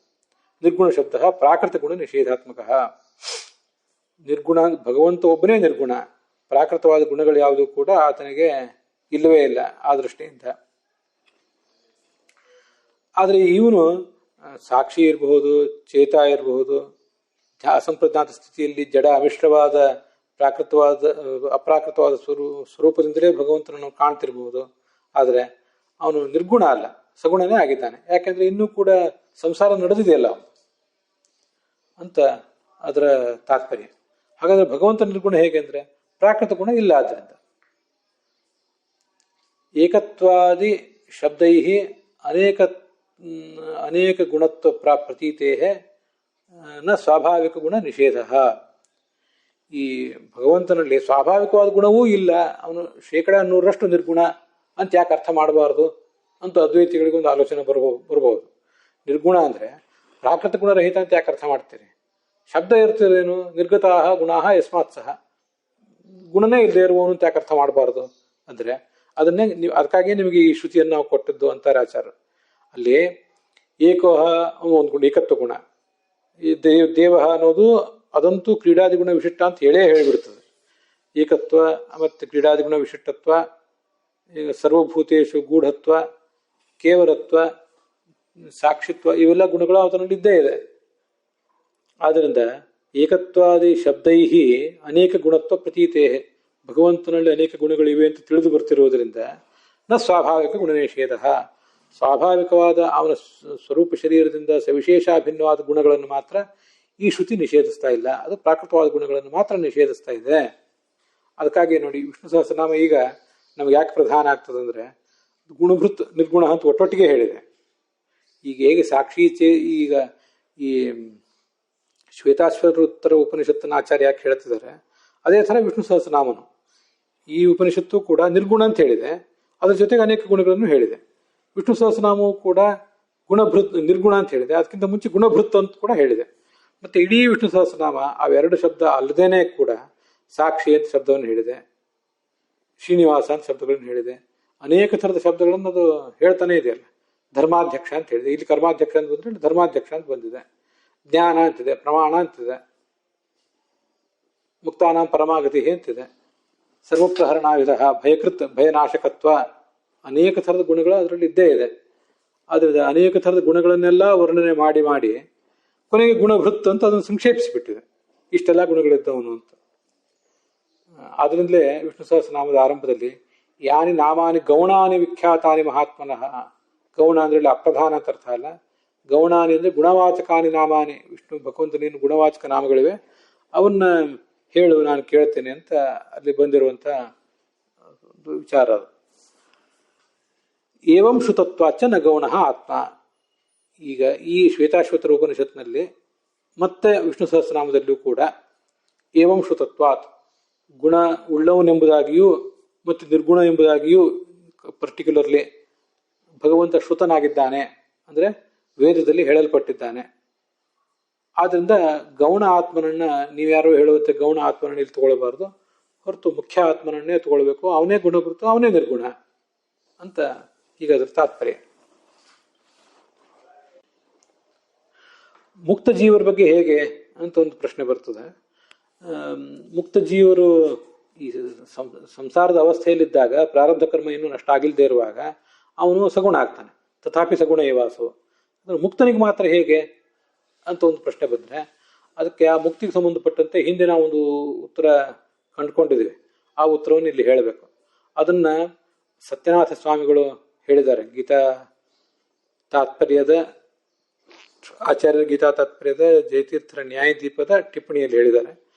ನಿರ್ಗುಣ ಶಬ್ದ ಪ್ರಾಕೃತ ಗುಣ ನಿಷೇಧಾತ್ಮಕ. ನಿರ್ಗುಣ, ಭಗವಂತ ಒಬ್ಬನೇ ನಿರ್ಗುಣ. ಪ್ರಾಕೃತವಾದ ಗುಣಗಳು ಯಾವುದೂ ಕೂಡ ಆತನಿಗೆ ಇಲ್ಲವೇ ಇಲ್ಲ ಆ ದೃಷ್ಟಿಯಿಂದ. ಆದರೆ ಇವನು ಸಾಕ್ಷಿ ಇರಬಹುದು, ಚೇತ ಇರಬಹುದು, ಅಸಂಪ್ರಜ್ಞಾತ ಸ್ಥಿತಿಯಲ್ಲಿ ಜಡ ಅಮಿಶ್ರವಾದ ಅಪ್ರಾಕೃತವಾದ ಸ್ವರೂಪದಿಂದಲೇ ಭಗವಂತನನ್ನು ಕಾಣ್ತಿರ್ಬಹುದು. ಆದರೆ ಅವನು ನಿರ್ಗುಣ ಅಲ್ಲ, ಸಗುಣನೇ ಆಗಿದ್ದಾನೆ. ಯಾಕೆಂದ್ರೆ ಇನ್ನೂ ಕೂಡ ಸಂಸಾರ ನಡೆದಿದೆಯಲ್ಲ ಅವನು ಅಂತ ಅದರ ತಾತ್ಪರ್ಯ. ಹಾಗಾದ್ರೆ ಭಗವಂತ ನಿರ್ಗುಣ ಹೇಗೆ ಅಂದ್ರೆ ಪ್ರಾಕೃತ ಗುಣ ಇಲ್ಲ. ಆದ್ದರಿಂದ ಏಕತ್ವಾದಿ ಶಬ್ದೈ ಅನೇಕ ಗುಣತ್ವ ಪ್ರತೀತೆ ನ ಸ್ವಾಭಾವಿಕ ಗುಣ ನಿಷೇಧ. ಈ ಭಗವಂತನಲ್ಲಿ ಸ್ವಾಭಾವಿಕವಾದ ಗುಣವೂ ಇಲ್ಲ, ಅವನು 100% ನಿರ್ಗುಣ ಅಂತ ಯಾಕೆ ಅರ್ಥ ಮಾಡಬಾರ್ದು ಅಂತ ಅದ್ವೈತಿಗಳಿಗೊಂದು ಆಲೋಚನೆ ಬರಬಹುದು. ನಿರ್ಗುಣ ಅಂದ್ರೆ ಪ್ರಾಕೃತ ಗುಣರಹಿತ ಅಂತ ಯಾಕೆ ಅರ್ಥ ಮಾಡ್ತೀರಿ? ಶಬ್ದ ಇರ್ತಿರೇನು? ನಿರ್ಗತಾಹ ಗುಣಾಹ ಯಸ್ಮಾತ್ ಸಹ, ಗುಣನೇ ಇಲ್ಲದೆ ಇರುವವನು ಅಂತ ಯಾಕೆ ಅರ್ಥ ಮಾಡಬಾರ್ದು ಅಂದ್ರೆ ಅದನ್ನೇ ನೀವು, ಅದಕ್ಕಾಗಿ ನಿಮಗೆ ಈ ಶ್ರುತಿಯನ್ನು ನಾವು ಕೊಟ್ಟದ್ದು ಅಂತಾರೆ ಆಚಾರ್ಯರು. ಅಲ್ಲಿ ಏಕೋಹ ಒಂದು ಗುಣ, ಏಕತ್ವ ಗುಣ. ಈ ದೇವ ಅನ್ನೋದು ಅದಂತೂ ಕ್ರೀಡಾದಿ ಗುಣ ವಿಶಿಷ್ಟ ಅಂತ ಹೇಳಿಬಿಡ್ತದೆ. ಏಕತ್ವ ಮತ್ತು ಕ್ರೀಡಾದಿ ಗುಣ ವಿಶಿಷ್ಟತ್ವ, ಸರ್ವಭೂತೇಶು ಗೂಢತ್ವ, ಕೇವಲತ್ವ, ಸಾಕ್ಷಿತ್ವ, ಇವೆಲ್ಲ ಗುಣಗಳು ಅದರಲ್ಲಿ ಇದ್ದೇ ಇದೆ. ಆದ್ದರಿಂದ ಏಕತ್ವಾದಿ ಶಬ್ದೈ ಅನೇಕ ಗುಣತ್ವ ಪ್ರತೀತೇ, ಭಗವಂತನಲ್ಲಿ ಅನೇಕ ಗುಣಗಳಿವೆ ಅಂತ ತಿಳಿದು ಬರ್ತಿರೋದ್ರಿಂದ ನ ಸ್ವಾಭಾವಿಕ ಗುಣ ನಿಷೇಧ, ಸ್ವಾಭಾವಿಕವಾದ ಅವನ ಸ್ವರೂಪ ಶರೀರದಿಂದ ಸವಿಶೇಷಾಭಿನ್ನವಾದ ಗುಣಗಳನ್ನು ಮಾತ್ರ ಈ ಶ್ರುತಿ ನಿಷೇಧಿಸ್ತಾ ಇಲ್ಲ, ಅದು ಪ್ರಾಕೃತವಾದ ಗುಣಗಳನ್ನು ಮಾತ್ರ ನಿಷೇಧಿಸ್ತಾ ಇದೆ. ಅದಕ್ಕಾಗಿ ನೋಡಿ, ವಿಷ್ಣು ಸಹಸ್ರನಾಮ ಈಗ ನಮ್ಗೆ ಯಾಕೆ ಪ್ರಧಾನ ಆಗ್ತದಂದ್ರೆ ಗುಣಭೃತ್ ನಿರ್ಗುಣ ಅಂತ ಒಟ್ಟೊಟ್ಟಿಗೆ ಹೇಳಿದೆ. ಈಗ ಹೇಗೆ ಸಾಕ್ಷಿ ಈಗ ಈ ಶ್ವೇತಾಶ್ವರೋತ್ತರ ಉಪನಿಷತ್ತನ್ನ ಆಚಾರ್ಯ ಯಾಕೆ ಹೇಳ್ತಿದ್ದಾರೆ, ಅದೇ ಥರ ವಿಷ್ಣು ಸಹಸ್ರನಾಮನು ಈ ಉಪನಿಷತ್ತು ಕೂಡ ನಿರ್ಗುಣ ಅಂತ ಹೇಳಿದೆ, ಅದ್ರ ಜೊತೆಗೆ ಅನೇಕ ಗುಣಗಳನ್ನು ಹೇಳಿದೆ. ವಿಷ್ಣು ಸಹಸ್ರನಾಮವು ಕೂಡ ನಿರ್ಗುಣ ಅಂತ ಹೇಳಿದೆ, ಅದಕ್ಕಿಂತ ಮುಂಚೆ ಗುಣಭೃತ್ ಅಂತ ಕೂಡ ಹೇಳಿದೆ. ಮತ್ತೆ ಇಡೀ ವಿಷ್ಣು ಸಹಸ್ರನಾಮ ಅವೆರಡು ಶಬ್ದ ಅಲ್ಲದೇನೆ ಕೂಡ ಸಾಕ್ಷಿ ಅಂತ ಶಬ್ದವನ್ನು ಹೇಳಿದೆ, ಶ್ರೀನಿವಾಸ ಅಂತ ಶಬ್ದಗಳನ್ನು ಹೇಳಿದೆ, ಅನೇಕ ಥರದ ಶಬ್ದಗಳನ್ನು ಅದು ಹೇಳ್ತಾನೆ ಇದೆಯಲ್ಲ. ಧರ್ಮಾಧ್ಯಕ್ಷ ಅಂತ ಹೇಳಿದೆ, ಇಲ್ಲಿ ಕರ್ಮಾಧ್ಯಕ್ಷ ಅಂತ ಬಂದ್ರೆ ಧರ್ಮಾಧ್ಯಕ್ಷ ಅಂತ ಬಂದಿದೆ. ಜ್ಞಾನ ಅಂತಿದೆ, ಪ್ರಮಾಣ ಅಂತಿದೆ, ಮುಕ್ತಾನಾಂ ಪರಮಾಗತಿ ಅಂತಿದೆ, ಸರ್ವಪ್ರಹರಣಾಯುಧ, ಭಯಕೃತ್ ಭಯನಾಶಕತ್ವ, ಅನೇಕ ಥರದ ಗುಣಗಳು ಅದರಲ್ಲಿ ಇದ್ದೇ ಇದೆ. ಆದರೆ ಅನೇಕ ಥರದ ಗುಣಗಳನ್ನೆಲ್ಲ ವರ್ಣನೆ ಮಾಡಿ ಮಾಡಿ ಕೊನೆಗೆ ಗುಣಭೃತ್ ಅಂತ ಅದನ್ನು ಸಂಕ್ಷೇಪಿಸಿಬಿಟ್ಟಿದೆ, ಇಷ್ಟೆಲ್ಲ ಗುಣಗಳಿದ್ದವನು ಅಂತ. ಆದ್ರಿಂದಲೇ ವಿಷ್ಣು ಸಹಸ್ರನಾಮದ ಆರಂಭದಲ್ಲಿ ಯಾನಿ ನಾಮಾನಿ ಗೌಣಾನಿ ವಿಖ್ಯಾತಾನಿ ಮಹಾತ್ಮನಃ, ಗೌಣ ಅಂದ್ರೆ ಅಪ್ರಧಾನ ಅಂತ ಅರ್ಥ ಅಲ್ಲ, ಗೌಣಾನಿ ಅಂದ್ರೆ ಗುಣವಾಚಕಾನಿ ನಾಮಾನಿ, ವಿಷ್ಣು ಭಗವಂತನೇನು ಗುಣವಾಚಕ ನಾಮಗಳಿವೆ ಅವನ್ನ ಹೇಳು ನಾನು ಕೇಳ್ತೇನೆ ಅಂತ ಅಲ್ಲಿ ಬಂದಿರುವಂತ ವಿಚಾರ ಅದು. ಏವಂ ಶ್ರುತತ್ವಾಚ ನ ಗೌಣ ಆತ್ಮ. ಈಗ ಈ ಶ್ವೇತಾಶ್ವತರ ಉಪನಿಷತ್ನಲ್ಲಿ ಮತ್ತೆ ವಿಷ್ಣು ಸಹಸ್ರನಾಮದಲ್ಲಿಯೂ ಕೂಡ ಏವಂ ಶ್ರುತತ್ವಾತ್, ಗುಣ ಉಳ್ಳವನೆಂಬುದಾಗಿಯೂ ಮತ್ತು ನಿರ್ಗುಣ ಎಂಬುದಾಗಿಯೂ ಪರ್ಟಿಕ್ಯುಲರ್ಲಿ ಭಗವಂತ ಶ್ರುತನಾಗಿದ್ದಾನೆ, ಅಂದರೆ ವೇದದಲ್ಲಿ ಹೇಳಲ್ಪಟ್ಟಿದ್ದಾನೆ. ಆದ್ರಿಂದ ಗೌಣ ಆತ್ಮನನ್ನ ನೀವ್ಯಾರೋ ಹೇಳುವಂತೆ ಗೌಣ ಆತ್ಮನನ್ನ ಇಲ್ಲಿ ತಗೊಳ್ಬಾರ್ದು, ಹೊರತು ಮುಖ್ಯ ಆತ್ಮನನ್ನೇ ತಗೊಳ್ಬೇಕು, ಅವನೇ ಗುಣಭೃತ ಅವನೇ ನಿರ್ಗುಣ ಅಂತ ಈಗ ಅದ್ರ ತಾತ್ಪರ್ಯ. ಮುಕ್ತ ಜೀವರ ಬಗ್ಗೆ ಹೇಗೆ ಅಂತ ಒಂದು ಪ್ರಶ್ನೆ ಬರ್ತದೆ. ಮುಕ್ತ ಜೀವರು ಈ ಸಂಸಾರದ ಅವಸ್ಥೆಯಲ್ಲಿದ್ದಾಗ ಪ್ರಾರಬ್ಧ ಕರ್ಮ ಇನ್ನೂ ನಷ್ಟ ಆಗಿಲ್ಲದೆ ಇರುವಾಗ ಅವನು ಸಗುಣ ಆಗ್ತಾನೆ, ತಥಾಪಿ ಸಗುಣ ಏವಾಸು. ಮುಕ್ತನಿಗೆ ಮಾತ್ರ ಹೇಗೆ ಅಂತ ಒಂದು ಪ್ರಶ್ನೆ ಬಂದರೆ ಅದಕ್ಕೆ ಆ ಮುಕ್ತಿಗೆ ಸಂಬಂಧಪಟ್ಟಂತೆ ಹಿಂದೆ ನಾವು ಒಂದು ಉತ್ತರ ಕಂಡುಕೊಂಡಿದ್ದೀವಿ, ಆ ಉತ್ತರವನ್ನು ಇಲ್ಲಿ ಹೇಳಬೇಕು. ಅದನ್ನ ಸತ್ಯನಾಥ ಸ್ವಾಮಿಗಳು ಹೇಳಿದ್ದಾರೆ ಗೀತಾ ತಾತ್ಪರ್ಯದ, ಆಚಾರ್ಯರ ಗೀತಾ ತಾತ್ಪರ್ಯದ ಜಯತೀರ್ಥರ ನ್ಯಾಯದೀಪದ ಟಿಪ್ಪಣಿಯಲ್ಲಿ ಹೇಳಿದ್ದಾರೆ.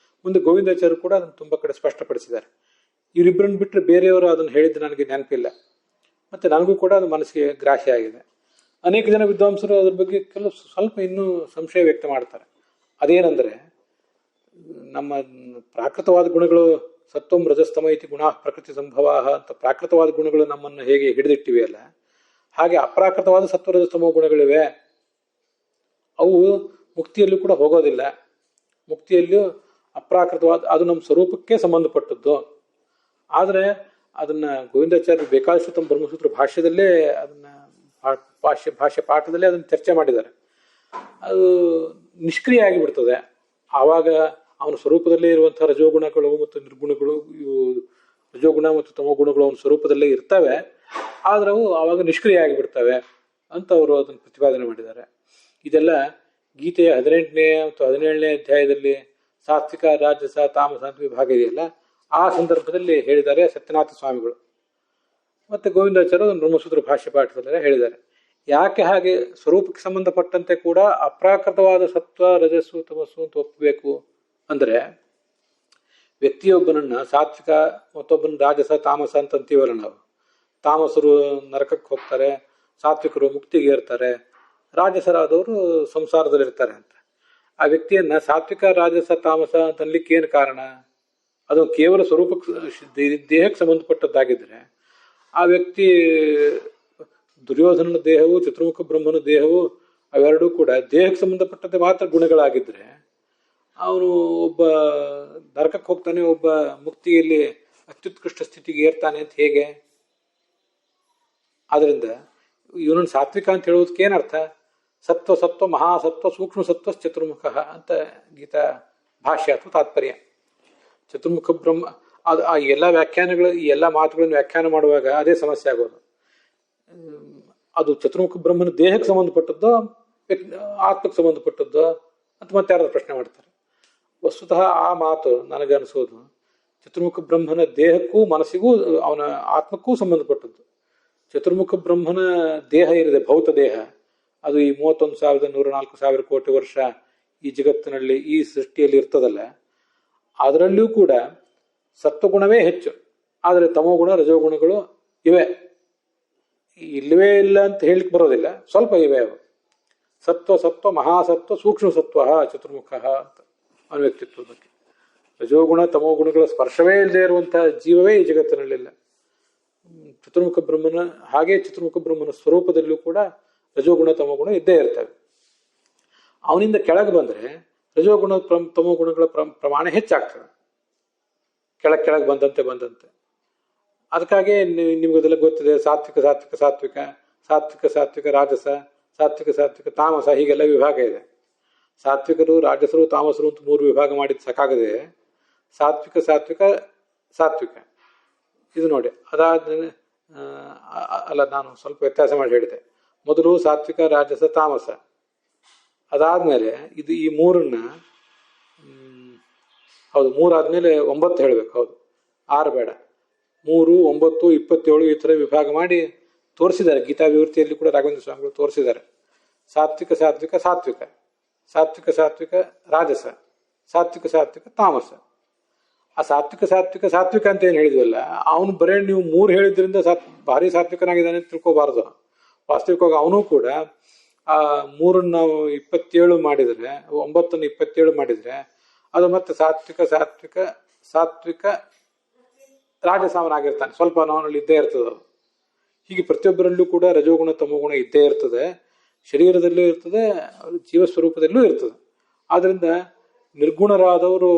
ಮುಂದೆ ಗೋವಿಂದಾಚಾರ್ಯರು ಕೂಡ ಅದನ್ನು ತುಂಬ ಕಡೆ ಸ್ಪಷ್ಟಪಡಿಸಿದ್ದಾರೆ. ಇವರಿಬ್ಬರನ್ನು ಬಿಟ್ಟರೆ ಬೇರೆಯವರು ಅದನ್ನು ಹೇಳಿದ್ದು ನನಗೆ ನೆನಪಿಲ್ಲ, ಮತ್ತು ನನಗೂ ಕೂಡ ಅದು ಮನಸ್ಸಿಗೆ ಗ್ರಾಹ್ಯ ಆಗಿದೆ. ಅನೇಕ ಜನ ವಿದ್ವಾಂಸರು ಅದ್ರ ಬಗ್ಗೆ ಕೆಲವು ಸ್ವಲ್ಪ ಇನ್ನೂ ಸಂಶಯ ವ್ಯಕ್ತ ಮಾಡ್ತಾರೆ. ಅದೇನೆಂದರೆ, ನಮ್ಮ ಪ್ರಾಕೃತವಾದ ಗುಣಗಳು ಸತ್ವಂ ರಜಸ್ತಮ ಇತಿ ಗುಣ ಪ್ರಕೃತಿ ಸಂಭವ ಅಂತ ಪ್ರಾಕೃತವಾದ ಗುಣಗಳು ನಮ್ಮನ್ನು ಹೇಗೆ ಹಿಡಿದಿಟ್ಟಿವೆಯಲ್ಲ, ಹಾಗೆ ಅಪ್ರಾಕೃತವಾದ ಸತ್ವ ರಜಸ್ತಮೋ ಗುಣಗಳಿವೆ. ಅವು ಮುಕ್ತಿಯಲ್ಲೂ ಕೂಡ ಹೋಗೋದಿಲ್ಲ. ಮುಕ್ತಿಯಲ್ಲೂ ಅಪ್ರಾಕೃತವಾದ ಅದು ನಮ್ಮ ಸ್ವರೂಪಕ್ಕೆ ಸಂಬಂಧಪಟ್ಟದ್ದು. ಆದರೆ ಅದನ್ನ ಗೋವಿಂದಾಚಾರ್ಯರು ಬೇಕಾದಷ್ಟು ತಮ್ಮ ಬ್ರಹ್ಮಸೂತ್ರ ಭಾಷ್ಯದಲ್ಲೇ ಅದನ್ನ ಭಾಷ್ಯ ಪಾಠದಲ್ಲೇ ಅದನ್ನು ಚರ್ಚೆ ಮಾಡಿದ್ದಾರೆ. ಅದು ನಿಷ್ಕ್ರಿಯ ಆಗಿಬಿಡ್ತದೆ. ಆವಾಗ ಅವನ ಸ್ವರೂಪದಲ್ಲೇ ಇರುವಂತಹ ರಜೋಗುಣಗಳು ಮತ್ತು ನಿರ್ಗುಣಗಳು, ಇವು ರಜೋಗುಣ ಮತ್ತು ತಮೋಗುಣಗಳು ಅವನ ಸ್ವರೂಪದಲ್ಲೇ ಇರ್ತವೆ, ಆದ್ರೆ ಅವು ಆವಾಗ ನಿಷ್ಕ್ರಿಯ ಆಗಿಬಿಡ್ತವೆ ಅಂತ ಅವರು ಅದನ್ನು ಪ್ರತಿಪಾದನೆ ಮಾಡಿದ್ದಾರೆ. ಇದೆಲ್ಲ ಗೀತೆಯ 18ನೇ ಮತ್ತು 17ನೇ ಅಧ್ಯಾಯದಲ್ಲಿ ಸಾತ್ವಿಕ ರಾಜಸ ತಾಮಸ ಅಂತ ವಿಭಾಗ ಇದೆಯಲ್ಲ, ಆ ಸಂದರ್ಭದಲ್ಲಿ ಹೇಳಿದ್ದಾರೆ ಸತ್ಯನಾಥ ಸ್ವಾಮಿಗಳು. ಮತ್ತೆ ಗೋವಿಂದಾಚಾರ್ಯ ಬ್ರಹ್ಮಸೂತ್ರ ಭಾಷ್ಯ ಪಾಠದಲ್ಲೇ ಹೇಳಿದ್ದಾರೆ. ಯಾಕೆ ಹಾಗೆ ಸ್ವರೂಪಕ್ಕೆ ಸಂಬಂಧಪಟ್ಟಂತೆ ಕೂಡ ಅಪ್ರಾಕೃತವಾದ ಸತ್ವ ರಜಸ್ಸು ತಮಸ್ಸು ಅಂತ ಒಪ್ಪಬೇಕು ಅಂದರೆ, ವ್ಯಕ್ತಿಯೊಬ್ಬನನ್ನ ಸಾತ್ವಿಕ ಮತ್ತೊಬ್ಬನ ರಾಜಸ ತಾಮಸ ಅಂತ ಅಂತೀವಲ್ಲ ನಾವು. ತಾಮಸರು ನರಕಕ್ಕೆ ಹೋಗ್ತಾರೆ, ಸಾತ್ವಿಕರು ಮುಕ್ತಿಗೆ ಏರ್ತಾರೆ, ರಾಜಸರಾದವರು ಸಂಸಾರದಲ್ಲಿರ್ತಾರೆ ಅಂತ. ಆ ವ್ಯಕ್ತಿಯನ್ನ ಸಾತ್ವಿಕ ರಾಜಸ ತಾಮಸ ಅಂತ ಅನ್ಲಿಕ್ಕೆ ಏನು ಕಾರಣ? ಅದು ಕೇವಲ ಸ್ವರೂಪಕ್ಕೆ ದೇಹಕ್ಕೆ ಸಂಬಂಧಪಟ್ಟದ್ದಾಗಿದ್ರೆ ಆ ವ್ಯಕ್ತಿ ದುರ್ಯೋಧನನ ದೇಹವು ಚತುರ್ಮುಖ ಬ್ರಹ್ಮನ ದೇಹವು ಅವೆರಡೂ ಕೂಡ ದೇಹಕ್ಕೆ ಸಂಬಂಧಪಟ್ಟಂತೆ ಮಾತ್ರ ಗುಣಗಳಾಗಿದ್ರೆ ಅವನು ಒಬ್ಬ ನರಕಕ್ಕೆ ಹೋಗ್ತಾನೆ, ಒಬ್ಬ ಮುಕ್ತಿಯಲ್ಲಿ ಅತ್ಯುತ್ಕೃಷ್ಟ ಸ್ಥಿತಿಗೆ ಏರ್ತಾನೆ ಅಂತ ಹೇಗೆ? ಆದ್ರಿಂದ ಇವನನ್ನು ಸಾತ್ವಿಕ ಅಂತ ಹೇಳೋದಕ್ಕೆ ಏನರ್ಥ? ಸತ್ವ ಸತ್ವ ಮಹಾಸತ್ವ ಸೂಕ್ಷ್ಮ ಸತ್ವ ಚತುರ್ಮುಖ ಅಂತ ಗೀತಾ ಭಾಷ್ಯ ಅಥವಾ ತಾತ್ಪರ್ಯ. ಚತುರ್ಮುಖ ಬ್ರಹ್ಮ ಅದು ಆ ಎಲ್ಲ ವ್ಯಾಖ್ಯಾನಗಳು, ಈ ಎಲ್ಲ ಮಾತುಗಳನ್ನು ವ್ಯಾಖ್ಯಾನ ಮಾಡುವಾಗ ಅದೇ ಸಮಸ್ಯೆ ಆಗೋದು. ಅದು ಚತುರ್ಮುಖ ಬ್ರಹ್ಮನ ದೇಹಕ್ಕೆ ಸಂಬಂಧಪಟ್ಟದ್ದು, ಆತ್ಮಕ್ಕೆ ಸಂಬಂಧಪಟ್ಟದ್ದು ಅಂತ ಮತ್ತೆ ಯಾರಾದ್ರೂ ಪ್ರಶ್ನೆ ಮಾಡ್ತಾರೆ. ವಸ್ತುತಃ ಆ ಮಾತು ನನಗನ್ನಿಸೋದು ಚತುರ್ಮುಖ ಬ್ರಹ್ಮನ ದೇಹಕ್ಕೂ ಮನಸ್ಸಿಗೂ ಅವನ ಆತ್ಮಕ್ಕೂ ಸಂಬಂಧಪಟ್ಟದ್ದು. ಚತುರ್ಮುಖ ಬ್ರಹ್ಮನ ದೇಹ ಏನಿದೆ, ಭೌತ ದೇಹ, ಅದು ಈ 31,104,000 ಕೋಟಿ ವರ್ಷ ಈ ಜಗತ್ತಿನಲ್ಲಿ ಈ ಸೃಷ್ಟಿಯಲ್ಲಿ ಇರ್ತದಲ್ಲ, ಅದರಲ್ಲಿಯೂ ಕೂಡ ಸತ್ವಗುಣವೇ ಹೆಚ್ಚು. ಆದರೆ ತಮೋಗುಣ ರಜೋಗುಣಗಳು ಇವೆ, ಇಲ್ಲವೇ ಇಲ್ಲ ಅಂತ ಹೇಳಲಿಕ್ಕೆ ಬರೋದಿಲ್ಲ, ಸ್ವಲ್ಪ ಇವೆ ಅವು. ಸತ್ವ ಸತ್ವ ಮಹಾಸತ್ವ ಸೂಕ್ಷ್ಮ ಸತ್ವ ಚತುರ್ಮುಖ ಅಂತ ಅವನ ವ್ಯಕ್ತಿತ್ವದ ಬಗ್ಗೆ. ರಜೋಗುಣ ತಮೋಗುಣಗಳ ಸ್ಪರ್ಶವೇ ಇಲ್ಲದೆ ಇರುವಂತಹ ಜೀವವೇ ಈ ಜಗತ್ತಿನಲ್ಲಿಲ್ಲ. ಚತುರ್ಮುಖ ಬ್ರಹ್ಮನ ಹಾಗೆ ಚತುರ್ಮುಖ ಬ್ರಹ್ಮನ ಸ್ವರೂಪದಲ್ಲೂ ಕೂಡ ರಜೋಗುಣ ತಮೋಗುಣ ಇದ್ದೇ ಇರ್ತವೆ. ಅವನಿಂದ ಕೆಳಗೆ ಬಂದರೆ ರಜೋಗುಣ ತಮೋಗುಣಗಳ ಪ್ರಮಾಣ ಹೆಚ್ಚಾಗ್ತದೆ, ಕೆಳಗೆ ಬಂದಂತೆ. ಅದಕ್ಕಾಗಿ ನಿಮಗದೆಲ್ಲ ಗೊತ್ತಿದೆ, ಸಾತ್ವಿಕ ಸಾತ್ವಿಕ ಸಾತ್ವಿಕ, ಸಾತ್ವಿಕ ಸಾತ್ವಿಕ ರಾಜಸ, ಸಾತ್ವಿಕ ಸಾತ್ವಿಕ ತಾಮಸ, ಹೀಗೆಲ್ಲ ವಿಭಾಗ ಇದೆ. ಸಾತ್ವಿಕರು, ರಾಜಸರು, ತಾಮಸರು ಅಂತ 3 ವಿಭಾಗ ಮಾಡಿದ್ದು ಸಾಕಾಗದೆ ಸಾತ್ವಿಕ ಸಾತ್ವಿಕ ಸಾತ್ವಿಕ ಇದು ನೋಡಿ. ಅದಾದ್ಮೇಲೆ ಅಲ್ಲ, ನಾನು ಸ್ವಲ್ಪ ವ್ಯತ್ಯಾಸ ಮಾಡಿ ಹೇಳಿದೆ. ಮೊದಲು ಸಾತ್ವಿಕ ರಾಜಸ ತಾಮಸ, ಅದಾದ್ಮೇಲೆ ಇದು ಈ 3ನ್ನ ಹೌದು 3 ಆದ್ಮೇಲೆ 9 ಹೇಳಬೇಕು. ಹೌದು 6 ಬೇಡ, 3, 9, 27 ಈ ಥರ ವಿಭಾಗ ಮಾಡಿ ತೋರಿಸಿದ್ದಾರೆ. ಗೀತಾ ವಿವೃತ್ತಿಯಲ್ಲಿ ಕೂಡ ರಾಘವೇಂದ್ರ ಸ್ವಾಮಿಗಳು ತೋರಿಸಿದ್ದಾರೆ. ಸಾತ್ವಿಕ ಸಾತ್ವಿಕ ಸಾತ್ವಿಕ, ಸಾತ್ವಿಕ ಸಾತ್ವಿಕ ರಾಜಸ, ಸಾತ್ವಿಕ ಸಾತ್ವಿಕ ತಾಮಸ. ಆ ಸಾತ್ವಿಕ ಸಾತ್ವಿಕ ಸಾತ್ವಿಕ ಅಂತ ಏನು ಹೇಳಿದ್ವಲ್ಲ, ಅವನು ಬರೇ ನೀವು 3 ಹೇಳಿದ್ರಿಂದ ಭಾರಿ ಸಾತ್ವಿಕನಾಗಿದ್ದಾನೆ ಅಂತ ತಿಳ್ಕೋಬಾರ್ದು. ವಾಸ್ತವಿಕವಾಗಿ ಅವನು ಕೂಡ ಆ 3ನ್ನ ನಾವು 27 ಮಾಡಿದರೆ, 9ನ್ನು 27 ಮಾಡಿದರೆ ಅದು ಮತ್ತೆ ಸಾತ್ವಿಕ ಸಾತ್ವಿಕ ಸಾತ್ವಿಕ ರಾಜಸಾಮನಾಗಿರ್ತಾನೆ. ಸ್ವಲ್ಪ ಅವನಲ್ಲಿ ಇದ್ದೇ ಇರ್ತದೆ. ಹೀಗೆ ಪ್ರತಿಯೊಬ್ಬರಲ್ಲೂ ಕೂಡ ರಜೋಗುಣ ತಮೋಗುಣ ಇದ್ದೇ ಇರ್ತದೆ. ಶರೀರದಲ್ಲೂ ಇರ್ತದೆ, ಜೀವಸ್ವರೂಪದಲ್ಲೂ ಇರ್ತದೆ. ಆದ್ದರಿಂದ ನಿರ್ಗುಣರಾದವರು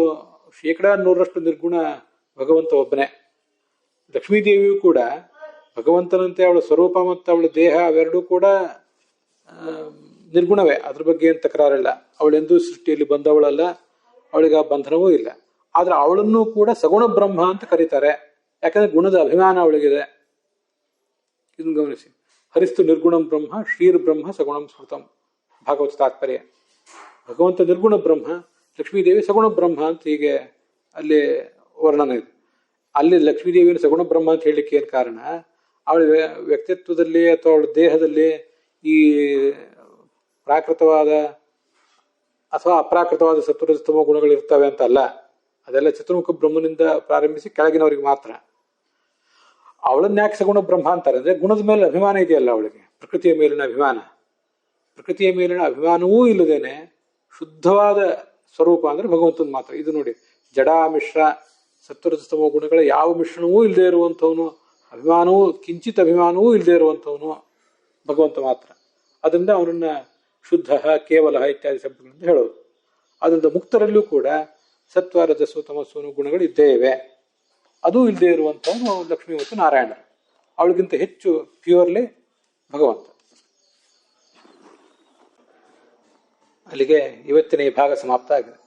100% ನಿರ್ಗುಣ ಭಗವಂತ ಒಬ್ಬನೇ. ಲಕ್ಷ್ಮೀದೇವಿಯೂ ಕೂಡ ಭಗವಂತನಂತೆ ಅವಳ ಸ್ವರೂಪ ಮತ್ತು ಅವಳ ದೇಹ ಅವೆರಡೂ ಕೂಡ ನಿರ್ಗುಣವೇ. ಅದ್ರ ಬಗ್ಗೆ ಏನು ತಕರಾರಿಲ್ಲ. ಅವಳೆಂದೂ ಸೃಷ್ಟಿಯಲ್ಲಿ ಬಂದವಳಲ್ಲ, ಅವಳಿಗೆ ಆ ಬಂಧನವೂ ಇಲ್ಲ. ಆದ್ರೆ ಅವಳನ್ನು ಕೂಡ ಸಗುಣ ಬ್ರಹ್ಮ ಅಂತ ಕರೀತಾರೆ. ಯಾಕಂದ್ರೆ ಗುಣದ ಅಭಿಮಾನ ಅವಳಿಗಿದೆ. ಇದನ್ನು ಗಮನಿಸಿ. ಹರಿಸ್ತು ನಿರ್ಗುಣಂ ಬ್ರಹ್ಮ ಶ್ರೀರ್ ಬ್ರಹ್ಮ ಸಗುಣಂ ಸ್ಮೃತಂ, ಭಾಗವತ ತಾತ್ಪರ್ಯ. ಭಗವಂತ ನಿರ್ಗುಣ ಬ್ರಹ್ಮ, ಲಕ್ಷ್ಮೀದೇವಿ ಸಗುಣ ಬ್ರಹ್ಮ ಅಂತ ಹೀಗೆ ಅಲ್ಲಿ ವರ್ಣನೆ ಇದೆ. ಅಲ್ಲಿ ಲಕ್ಷ್ಮೀದೇವಿಯನ್ನು ಸಗುಣ ಬ್ರಹ್ಮ ಅಂತ ಹೇಳಲಿಕ್ಕೆ ಏನು ಕಾರಣ? ಅವಳ ವ್ಯಕ್ತಿತ್ವದಲ್ಲಿ ಅಥವಾ ಅವಳ ದೇಹದಲ್ಲಿ ಈ ಪ್ರಾಕೃತವಾದ ಅಥವಾ ಅಪ್ರಾಕೃತವಾದ ಸತ್ವರಜಸ್ತಮ ಗುಣಗಳು ಇರ್ತವೆ ಅಂತ ಅಲ್ಲ. ಅದೆಲ್ಲ ಚತುರ್ಮುಖ ಬ್ರಹ್ಮನಿಂದ ಪ್ರಾರಂಭಿಸಿ ಕೆಳಗಿನವರಿಗೆ ಮಾತ್ರ. ಅವಳನ್ನ ಯಾಕೆ ಸಗುಣ ಬ್ರಹ್ಮ ಅಂತಾರೆ ಅಂದ್ರೆ ಗುಣದ ಮೇಲೆ ಅಭಿಮಾನ ಇದೆಯಲ್ಲ ಅವಳಿಗೆ, ಪ್ರಕೃತಿಯ ಮೇಲಿನ ಅಭಿಮಾನ. ಪ್ರಕೃತಿಯ ಮೇಲಿನ ಅಭಿಮಾನವೂ ಇಲ್ಲದೇನೆ ಶುದ್ಧವಾದ ಸ್ವರೂಪ ಅಂದ್ರೆ ಭಗವಂತನ ಮಾತ್ರ. ಇದು ನೋಡಿ, ಜಡಾ ಮಿಶ್ರ ಸತ್ವರಜಸ್ತಮ ಗುಣಗಳ ಯಾವ ಮಿಶ್ರಣವೂ ಇಲ್ಲದೆ ಇರುವಂಥವನು, ಅಭಿಮಾನವೂ ಕಿಂಚಿತ್ ಅಭಿಮಾನವೂ ಇಲ್ಲದೆ ಇರುವಂಥವನು ಭಗವಂತ ಮಾತ್ರ. ಅದರಿಂದ ಅವನನ್ನ ಶುದ್ಧ ಕೇವಲ ಇತ್ಯಾದಿ ಶಬ್ದಗಳಿಂದ ಹೇಳೋದು. ಅದರಿಂದ ಮುಕ್ತರಲ್ಲೂ ಕೂಡ ಸತ್ವ ರಜಸ್ಸು ತಮಸ್ಸು ಗುಣಗಳು ಇದ್ದೇ ಇವೆ. ಅದು ಇಲ್ಲದೆ ಇರುವಂಥವನು ಲಕ್ಷ್ಮೀ ಮತ್ತು ನಾರಾಯಣ. ಅವಳಿಗಿಂತ ಹೆಚ್ಚು ಪ್ಯೂರ್ಲಿ ಭಗವಂತ. ಅಲ್ಲಿಗೆ ಇವತ್ತಿನ ಈ ಭಾಗ ಸಮಾಪ್ತ ಆಗಿದೆ.